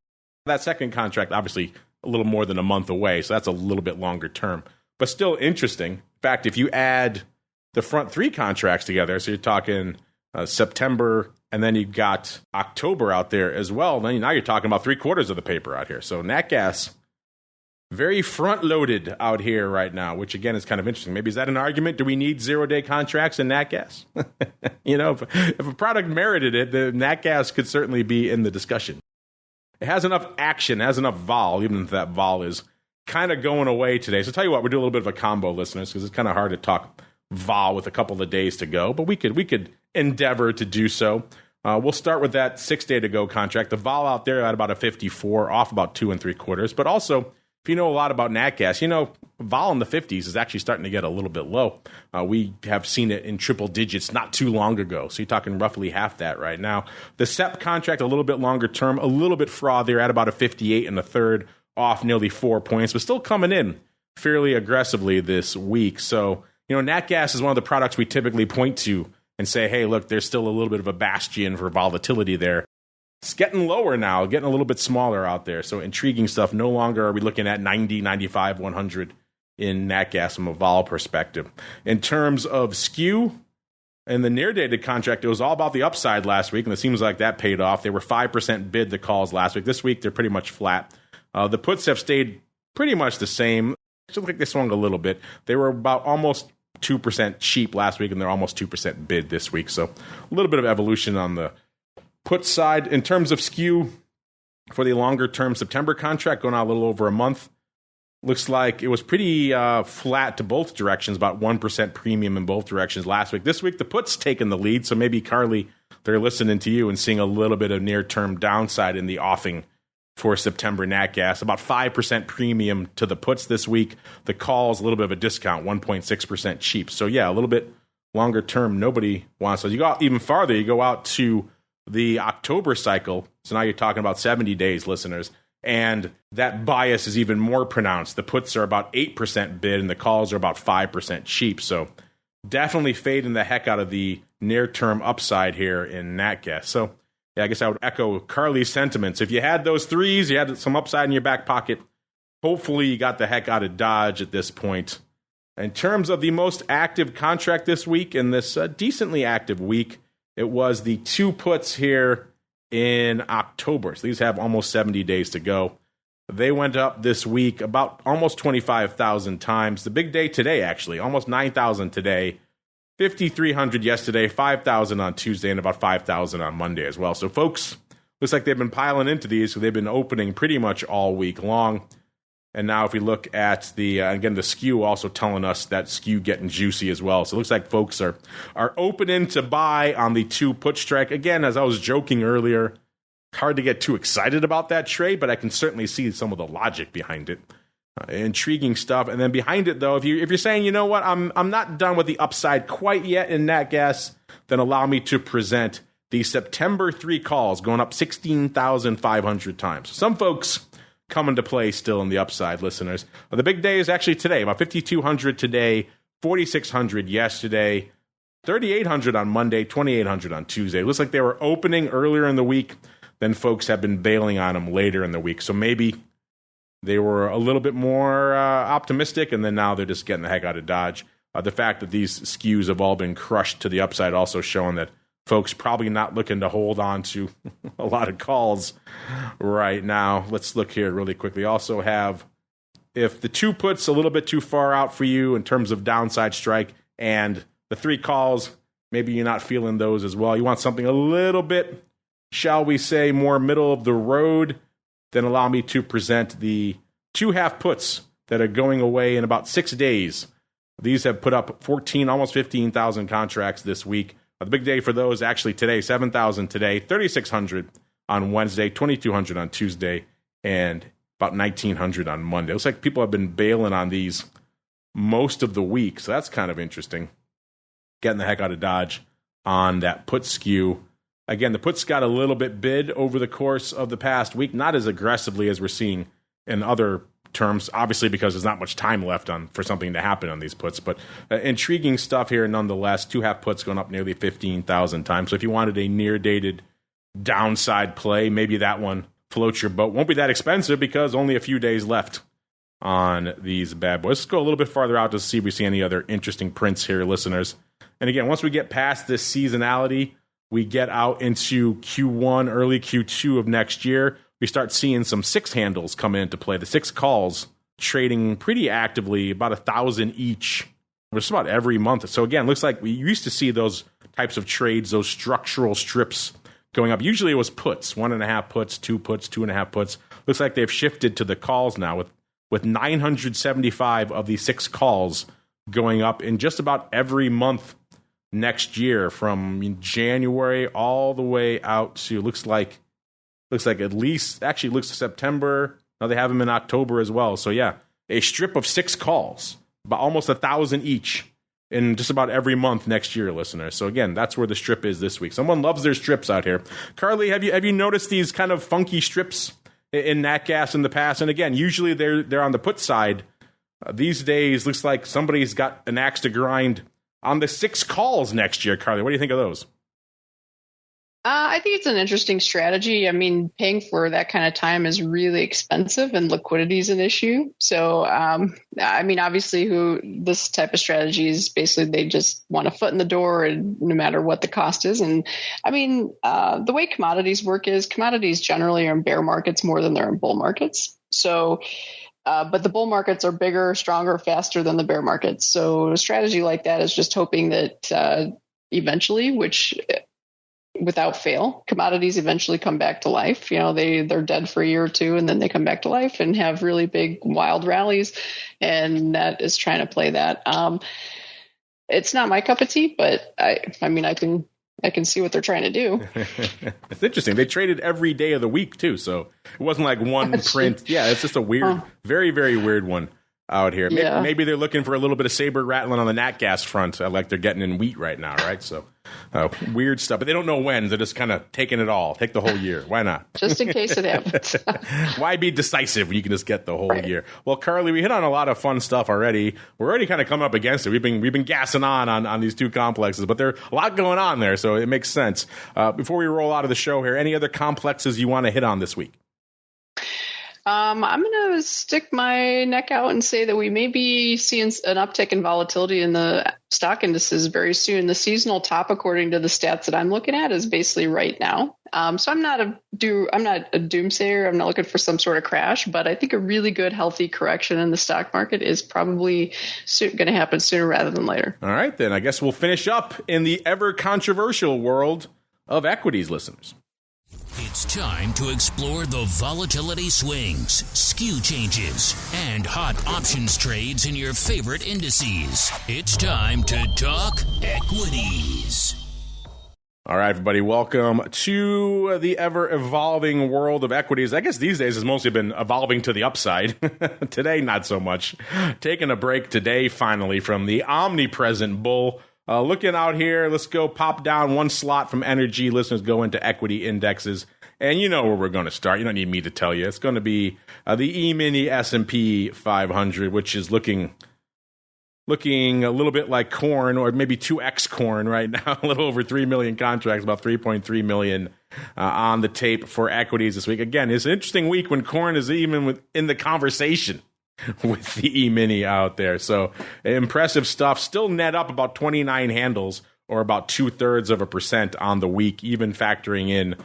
That second contract, obviously, a little more than a month away. So that's a little bit longer term, but still interesting. In fact, if you add the front 3 contracts together, so you're talking September, and then you got October out there as well, then now you're talking about 3/4 of the paper out here. So nat gas, very front-loaded out here right now, which, again, is kind of interesting. Maybe is that an argument? Do we need 0-day contracts in nat gas? If a product merited it, the nat gas could certainly be in the discussion. It has enough action, has enough vol, even if that vol is kind of going away today. So tell you what, we'll do a little bit of a combo, listeners, because it's kind of hard to talk vol with a couple of days to go, but we could endeavor to do so. We'll start with that 6-day to go contract. The vol out there at about a 54, off about 2 3/4. But also, if if you know a lot about nat gas, vol in the 50s is actually starting to get a little bit low. We have seen it in triple digits not too long ago. So you're talking roughly half that right now. The SEP contract, a little bit longer term, a little bit frothier at about a 58 and a third, off nearly 4 points, but still coming in fairly aggressively this week. So, nat gas is one of the products we typically point to and say, hey, look, there's still a little bit of a bastion for volatility there. It's getting lower now, getting a little bit smaller out there. So intriguing stuff. No longer are we looking at 90, 95, 100 in nat gas from a vol perspective. In terms of skew, in the near-dated contract, it was all about the upside last week, and it seems like that paid off. They were 5% bid the calls last week. This week, they're pretty much flat. The puts have stayed pretty much the same. It looks like they swung a little bit. They were about almost 2% cheap last week, and they're almost 2% bid this week. So a little bit of evolution on the put side. In terms of skew for the longer-term September contract, going out a little over a month, looks like it was pretty flat to both directions, about 1% premium in both directions last week. This week, the puts taking the lead, so maybe, Carley, they're listening to you and seeing a little bit of near-term downside in the offing for September nat gas. About 5% premium to the puts this week. The calls, a little bit of a discount, 1.6% cheap. So, yeah, a little bit longer-term, nobody wants. So you go out even farther, you go out to the October cycle. So now you're talking about 70 days, listeners. And that bias is even more pronounced. The puts are about 8% bid and the calls are about 5% cheap. So definitely fading the heck out of the near-term upside here in nat gas. So yeah, I guess I would echo Carley's sentiments. If you had those threes, you had some upside in your back pocket, hopefully you got the heck out of Dodge at this point. In terms of the most active contract this week, in this decently active week, it was the two puts here in October. So these have almost 70 days to go. They went up this week about almost 25,000 times. The big day today, actually, almost 9,000 today, 5,300 yesterday, 5,000 on Tuesday, and about 5,000 on Monday as well. So folks, looks like they've been piling into these, so they've been opening pretty much all week long. And now if we look at the, again, the skew also telling us that skew getting juicy as well. So it looks like folks are opening to buy on the two put strike. Again, as I was joking earlier, hard to get too excited about that trade, but I can certainly see some of the logic behind it. Intriguing stuff. And then behind it, though, if you're saying, you know what, I'm not done with the upside quite yet in nat gas, then allow me to present the September 3 calls going up 16,500 times. Some folks coming to play still in the upside, listeners. The big day is actually today, about 5,200 today, 4,600 yesterday, 3,800 on Monday, 2,800 on Tuesday. It looks like they were opening earlier in the week, then folks have been bailing on them later in the week. So maybe they were a little bit more optimistic, and then now they're just getting the heck out of Dodge. The fact that these skews have all been crushed to the upside also showing that folks probably not looking to hold on to a lot of calls right now. Let's look here really quickly. Also have, if the two puts a little bit too far out for you in terms of downside strike, and the 3 calls, maybe you're not feeling those as well. You want something a little bit, shall we say, more middle of the road, then allow me to present the 2 half puts that are going away in about 6 days. These have put up 14, almost 15,000 contracts this week. The big day for those actually today, 7,000 today, 3,600 on Wednesday, 2,200 on Tuesday, and about 1,900 on Monday. It looks like people have been bailing on these most of the week, so that's kind of interesting. Getting the heck out of Dodge on that put skew. Again, the puts got a little bit bid over the course of the past week, not as aggressively as we're seeing in other terms, obviously because there's not much time left for something to happen on these puts, but intriguing stuff here nonetheless. 2 half puts going up nearly 15,000 times. So if you wanted a near-dated downside play, maybe that one floats your boat. Won't be that expensive because only a few days left on these bad boys. Let's go a little bit farther out to see if we see any other interesting prints here, listeners. And again, once we get past this seasonality, we get out into Q1, early Q2 of next year, we start seeing some 6 handles come into play. The 6 calls trading pretty actively, about 1,000 each, just about every month. So again, looks like we used to see those types of trades, those structural strips going up. Usually it was puts, 1.5 puts, 2 puts, 2.5 puts. Looks like they've shifted to the calls now with 975 of these 6 calls going up in just about every month next year, from January all the way out to looks like at least, actually looks September, Now they have them in October as well. So yeah, a strip of 6 calls, about almost 1,000 each in just about every month next year, listeners. So again, that's where the strip is this week. Someone loves their strips out here. Carley, have you noticed these kind of funky strips in nat gas in the past? And again, usually they're on the put side. These days, looks like somebody's got an axe to grind on the 6 calls next year. Carley, what do you think of those? I think it's an interesting strategy. I mean, paying for that kind of time is really expensive and liquidity is an issue. So, I mean, obviously this type of strategy is basically they just want a foot in the door and no matter what the cost is. And I mean, the way commodities work is commodities generally are in bear markets more than they're in bull markets. So, but the bull markets are bigger, stronger, faster than the bear markets. So a strategy like that is just hoping that eventually, without fail, commodities eventually come back to life. You know, they're dead for a year or two and then they come back to life and have really big wild rallies. And that is trying to play that. It's not my cup of tea, but I mean, I can see what they're trying to do. It's interesting. They traded every day of the week too. So it wasn't like one print. Yeah. It's just a weird, very, very weird one out here. Maybe they're looking for a little bit of Saber rattling on the nat gas front, like they're getting in wheat right now, right? So weird stuff, but they don't know when. They're just kind of taking it all. Take the whole year. Why not? Just in case it happens. Why be decisive when you can just get the whole year? Well, Carley, we hit on a lot of fun stuff already. We're already kind of coming up against it. We've been gassing on these 2 complexes, but there's a lot going on there, so it makes sense. Before we roll out of the show here, any other complexes you want to hit on this week? I'm going to stick my neck out and say that we may be seeing an uptick in volatility in the stock indices very soon. The seasonal top, according to the stats that I'm looking at, is basically right now. So I'm not a doomsayer. I'm not looking for some sort of crash, but I think a really good, healthy correction in the stock market is probably going to happen sooner rather than later. All right, then I guess we'll finish up in the ever controversial world of equities, listeners. It's time to explore the volatility swings, skew changes, and hot options trades in your favorite indices. It's time to talk equities. All right, everybody, welcome to the ever-evolving world of equities. I guess these days it's mostly been evolving to the upside. Today, not so much. Taking a break today, finally, from the omnipresent bull. Looking out here, let's go pop down 1 slot from energy. Listeners, go into equity indexes. And you know where we're going to start. You don't need me to tell you. It's going to be the E-mini S&P 500, which is looking a little bit like corn, or maybe 2x corn right now. A little over 3 million contracts, about 3.3 million on the tape for equities this week. Again, it's an interesting week when corn is even in the conversation with the E-mini out there. So impressive stuff. Still net up about 29 handles, or about 0.2% on the week, even factoring in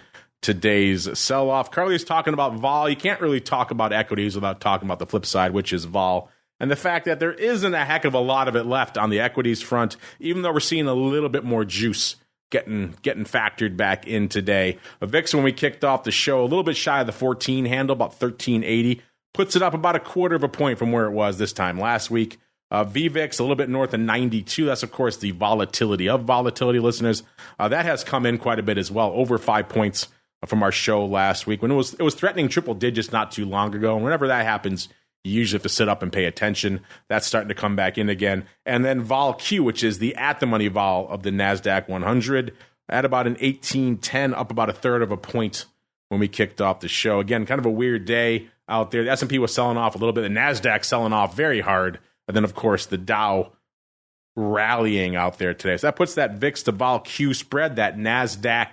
today's sell-off. Carley's talking about vol. You can't really talk about equities without talking about the flip side, which is vol. And the fact that there isn't a heck of a lot of it left on the equities front, even though we're seeing a little bit more juice getting factored back in today. A VIX, when we kicked off the show, a little bit shy of the 14 handle, about 1380. Puts it up about 1/4 point from where it was this time last week. VVIX, a little bit north of 92. That's, of course, the volatility of volatility, listeners. That has come in quite a bit as well, over 5 points from our show last week, when it was threatening triple digits not too long ago. And whenever that happens, you usually have to sit up and pay attention. That's starting to come back in again. And then vol Q, which is the at-the-money vol of the NASDAQ 100, at about an 1810, up about 1/3 point when we kicked off the show. Again, kind of a weird day out there. The S&P was selling off a little bit. The NASDAQ selling off very hard. And then, of course, the Dow rallying out there today. So that puts that VIX to vol Q spread, that NASDAQ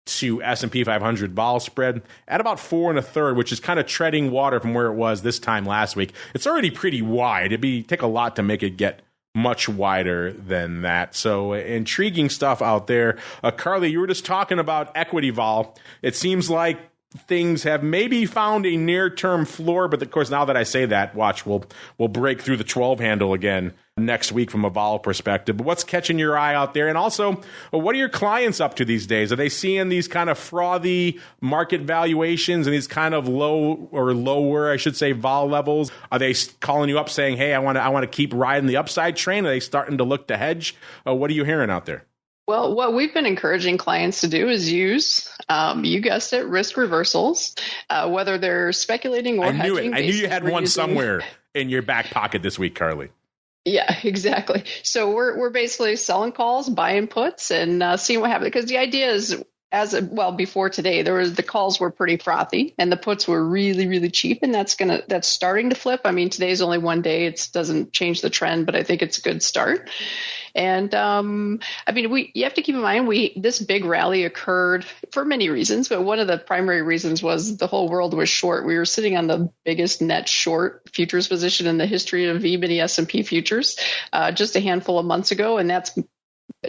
to S&P 500 vol spread, at about 4 1/3, which is kind of treading water from where it was this time last week. It's already pretty wide. It'd take a lot to make it get much wider than that. So intriguing stuff out there. Carley, you were just talking about equity vol. It seems like things have maybe found a near-term floor, but of course, now that I say that, watch, we'll break through the 12 handle again next week from a vol perspective. But what's catching your eye out there? And also, what are your clients up to these days? Are they seeing these kind of frothy market valuations and these kind of low or lower, I should say, vol levels? Are they calling you up saying, hey, I want to keep riding the upside train? Are they starting to look to hedge? What are you hearing out there? Well, what we've been encouraging clients to do is use, you guessed it, risk reversals, whether they're speculating or hedging. hedging. I knew you had one somewhere in your back pocket this week, Carley. Yeah, exactly. So we're basically selling calls, buying puts, and seeing what happens. Because the idea is, before today, the calls were pretty frothy, and the puts were really, really cheap, and that's starting to flip. I mean, today's only one day; it doesn't change the trend, but I think it's a good start. And you have to keep in mind, this big rally occurred for many reasons, but one of the primary reasons was the whole world was short. We were sitting on the biggest net short futures position in the history of E-mini S&P futures just a handful of months ago, and that's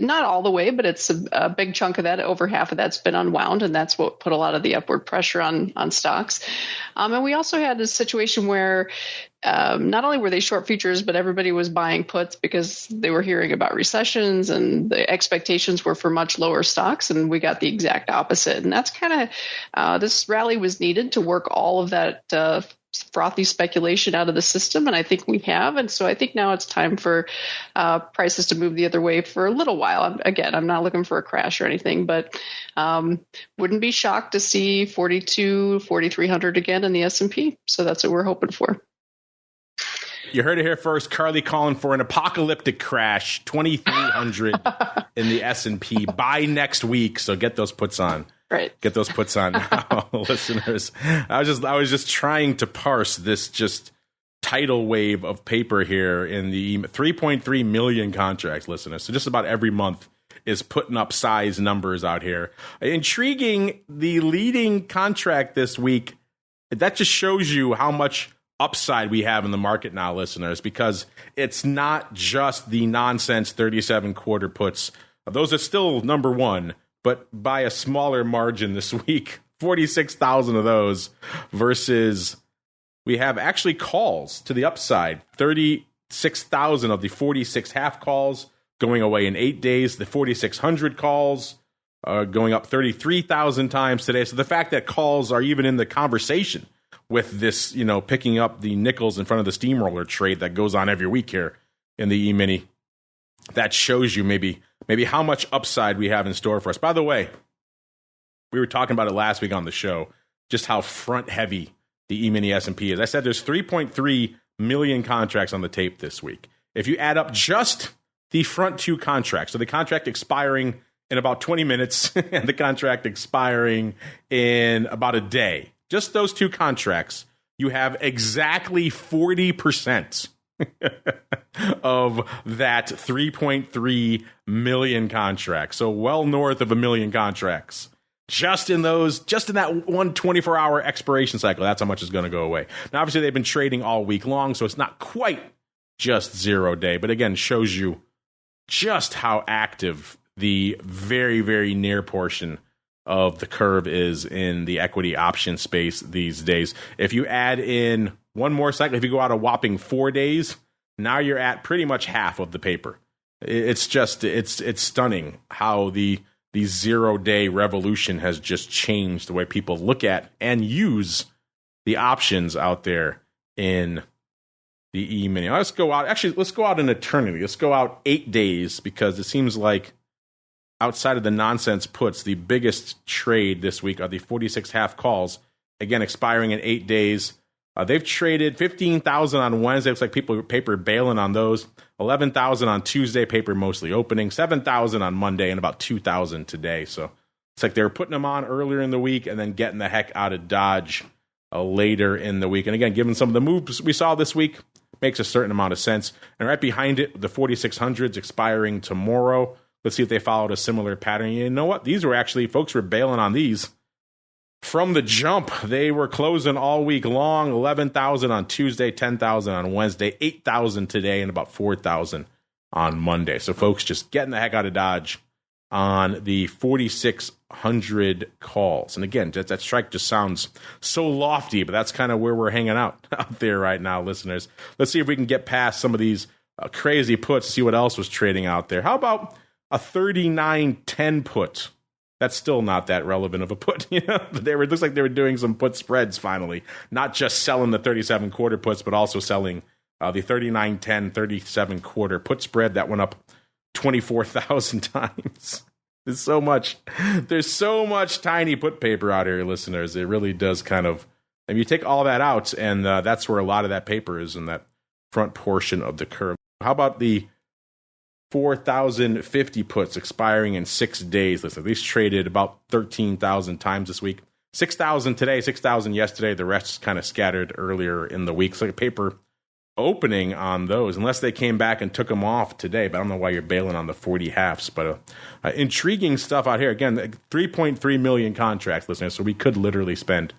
not all the way, but it's a big chunk of that. Over half of that's been unwound, and that's what put a lot of the upward pressure on stocks. And we also had a situation where not only were they short futures, but everybody was buying puts because they were hearing about recessions, and the expectations were for much lower stocks, and we got the exact opposite. And that's kind of this rally was needed to work all of that frothy speculation out of the system, and I think we have. And so I think now it's time for prices to move the other way for a little while. Again, I'm not looking for a crash or anything, but wouldn't be shocked to see 4,300 again in the S&P. So that's what we're hoping for. You heard it here first. Carley calling for an apocalyptic crash, 2,300 in the S&P by next week. So get those puts on. Right. Get those puts on now, listeners. I was just trying to parse this just tidal wave of paper here in the 3.3 million contracts, listeners. So just about every month is putting up size numbers out here. Intriguing, the leading contract this week, that just shows you how much upside we have in the market now, listeners, because it's not just the nonsense 37 quarter puts. Those are still number one, but by a smaller margin this week, 46,000 of those versus we have actually calls to the upside, 36,000 of the 46 half calls going away in 8 days, the 4,600 calls going up 33,000 times today. So the fact that calls are even in the conversation with this, picking up the nickels in front of the steamroller trade that goes on every week here in the E-mini, that shows you maybe how much upside we have in store for us. By the way, we were talking about it last week on the show, just how front heavy the E-mini S&P is. I said there's 3.3 million contracts on the tape this week. If you add up just the front two contracts, so the contract expiring in about 20 minutes and the contract expiring in about a day, just those two contracts, you have exactly 40% of that 3.3 million contracts. So well north of a million contracts. Just in that one 24-hour expiration cycle, that's how much is going to go away. Now, obviously, they've been trading all week long, so it's not quite just 0 day. But again, shows you just how active the very, very near portion of the curve is in the equity option space these days. If you add in one more cycle, if you go out a whopping 4 days, now you're at pretty much half of the paper. It's stunning how the 0 day revolution has just changed the way people look at and use the options out there in the E-mini. Let's go out an eternity. Let's go out 8 days, because it seems like outside of the nonsense puts, the biggest trade this week are the 46 half calls, again, expiring in 8 days. They've traded 15,000 on Wednesday. Looks like paper bailing on those. 11,000 on Tuesday, paper mostly opening. 7,000 on Monday, and about 2,000 today. So it's like they were putting them on earlier in the week and then getting the heck out of Dodge later in the week. And again, given some of the moves we saw this week, makes a certain amount of sense. And right behind it, the 4,600s expiring tomorrow. Let's see if they followed a similar pattern. You know what? Folks were bailing on these from the jump. They were closing all week long. 11,000 on Tuesday, 10,000 on Wednesday, 8,000 today, and about 4,000 on Monday. So folks just getting the heck out of Dodge on the 4,600 calls. And again, that strike just sounds so lofty, but that's kind of where we're hanging out there right now, listeners. Let's see if we can get past some of these crazy puts, see what else was trading out there. How about a 39.10 put? That's still not that relevant of a put. But it looks like they were doing some put spreads finally, not just selling the 37 quarter puts, but also selling the 39.10, 37 quarter put spread that went up 24,000 times. There's so much tiny put paper out here, listeners. It really does kind of, and you take all that out, and that's where a lot of that paper is, in that front portion of the curve. How about the 4,050 puts expiring in 6 days? Listen, these traded about 13,000 times this week. 6,000 today, 6,000 yesterday. The rest kind of scattered earlier in the week. So like a paper opening on those, unless they came back and took them off today. But I don't know why you're bailing on the 40 halves. But intriguing stuff out here. Again, 3.3 million contracts, listeners. So we could literally spend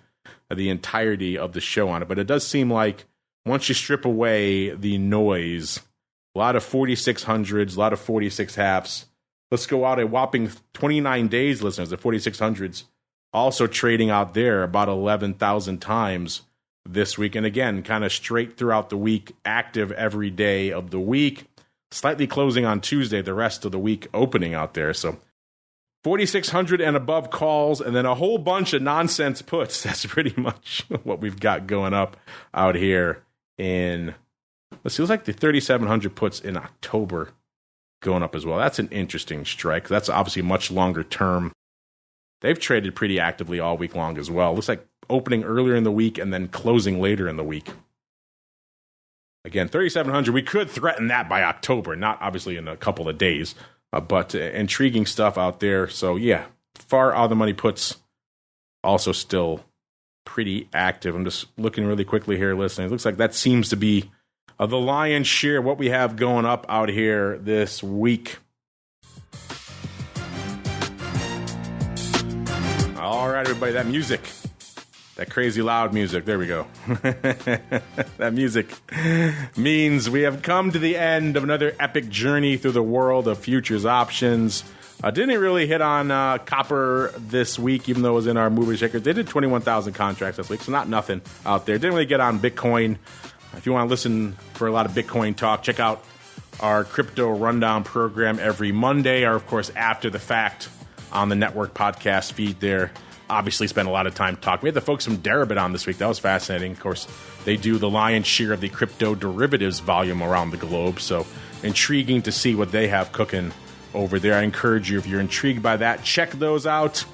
the entirety of the show on it. But it does seem like once you strip away the noise, a lot of 4600s, a lot of 46 halves. Let's go out a whopping 29 days, listeners. The 4600s also trading out there about 11,000 times this week. And again, kind of straight throughout the week, active every day of the week, slightly closing on Tuesday, the rest of the week opening out there. So 4,600 and above calls, and then a whole bunch of nonsense puts. That's pretty much what we've got going up out here in, let's see, it looks like the 3,700 puts in October going up as well. That's an interesting strike. That's obviously much longer term. They've traded pretty actively all week long as well. Looks like opening earlier in the week and then closing later in the week. Again, 3,700, we could threaten that by October, not obviously in a couple of days, but intriguing stuff out there. So yeah, far out of the money puts also still pretty active. I'm just looking really quickly here, listening. It looks like that seems to be the lion's share of what we have going up out here this week. All right, everybody, that music, that crazy loud music, there we go. That music means we have come to the end of another epic journey through the world of futures options. Didn't really hit on copper this week, even though it was in our movie shaker. They did 21,000 contracts this week, so not nothing out there. Didn't really get on Bitcoin. If you want to listen for a lot of Bitcoin talk, check out our crypto rundown program every Monday, or of course after the fact on the network podcast feed there. Obviously spent a lot of time talking. We had the folks from Deribit on this week. That was fascinating. Of course, they do the lion's share of the crypto derivatives volume around the globe, so intriguing to see what they have cooking over there. I encourage you, if you're intrigued by that, check those out.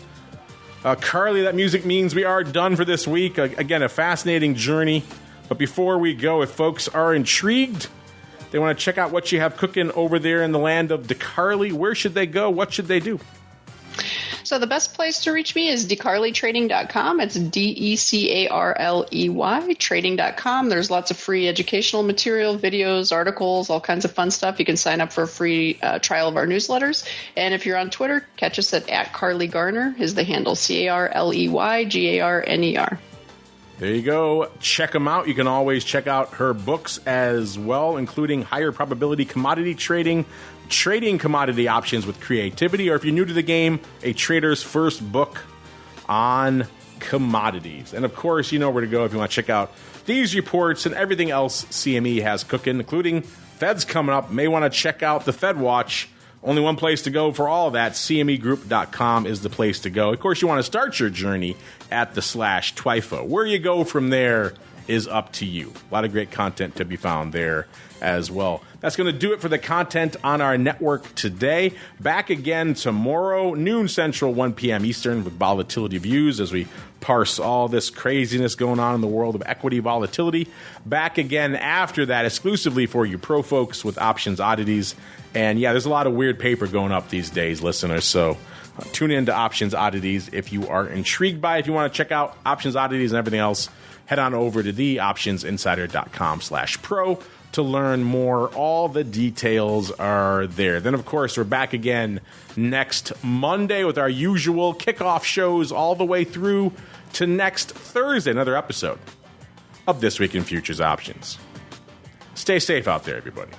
Carley, that music means we are done for this week. Again, a fascinating journey. But before we go, if folks are intrigued, they want to check out what you have cooking over there in the land of DeCarley, where should they go? What should they do? So the best place to reach me is DeCarleyTrading.com. It's DECARLEY, trading.com. There's lots of free educational material, videos, articles, all kinds of fun stuff. You can sign up for a free trial of our newsletters. And if you're on Twitter, catch us at Carley Garner is the handle, CarleyGarner. There you go. Check them out. You can always check out her books as well, including Higher Probability Commodity Trading, Trading Commodity Options with Creativity, or if you're new to the game, A Trader's First Book on Commodities. And of course, you know where to go if you want to check out these reports and everything else CME has cooking, including Fed's coming up. May want to check out the Fed Watch. Only one place to go for all of that. CMEgroup.com is the place to go. Of course, you want to start your journey at the /TWIFO. Where you go from there is up to you. A lot of great content to be found there as well. That's going to do it for the content on our network today. Back again tomorrow, noon Central, 1 p.m. Eastern, with Volatility Views as we parse all this craziness going on in the world of equity volatility. Back again after that, exclusively for you pro folks, with Options Oddities. And yeah, there's a lot of weird paper going up these days, listeners. So tune in to Options Oddities if you are intrigued by it. If you want to check out Options Oddities and everything else, head on over to theoptionsinsider.com/pro to learn more. All the details are there. Then, of course, we're back again next Monday with our usual kickoff shows all the way through to next Thursday, another episode of This Week in Futures Options. Stay safe out there, everybody.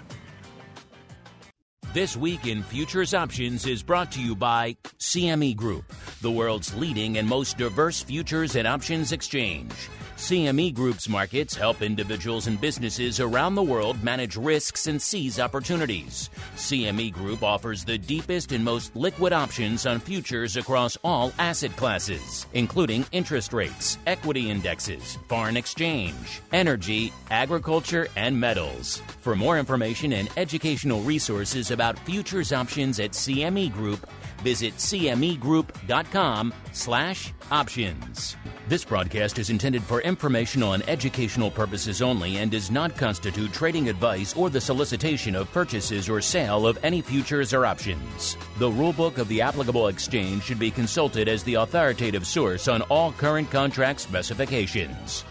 This Week in Futures Options is brought to you by CME Group, the world's leading and most diverse futures and options exchange. CME Group's markets help individuals and businesses around the world manage risks and seize opportunities. CME Group offers the deepest and most liquid options on futures across all asset classes, including interest rates, equity indexes, foreign exchange, energy, agriculture, and metals. For more information and educational resources about futures options at CME Group, visit cmegroup.com/options. This broadcast is intended for informational and educational purposes only and does not constitute trading advice or the solicitation of purchases or sale of any futures or options. The rulebook of the applicable exchange should be consulted as the authoritative source on all current contract specifications.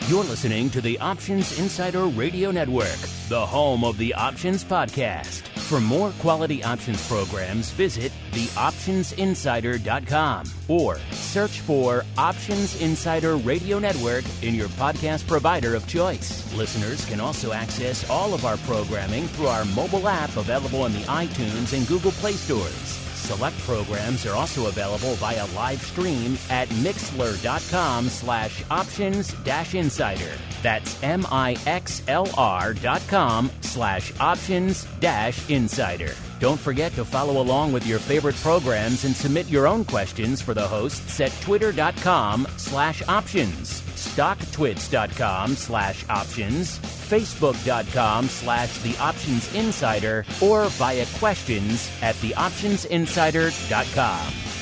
You're listening to the Options Insider Radio Network, the home of the Options Podcast. For more quality options programs, visit theoptionsinsider.com or search for Options Insider Radio Network in your podcast provider of choice. Listeners can also access all of our programming through our mobile app available in the iTunes and Google Play stores. Select programs are also available via live stream at mixlr.com/options-insider. That's mixlr.com/options-insider. Don't forget to follow along with your favorite programs and submit your own questions for the hosts at twitter.com/options, stocktwits.com/options, facebook.com/theoptionsinsider, or via questions at theoptionsinsider.com.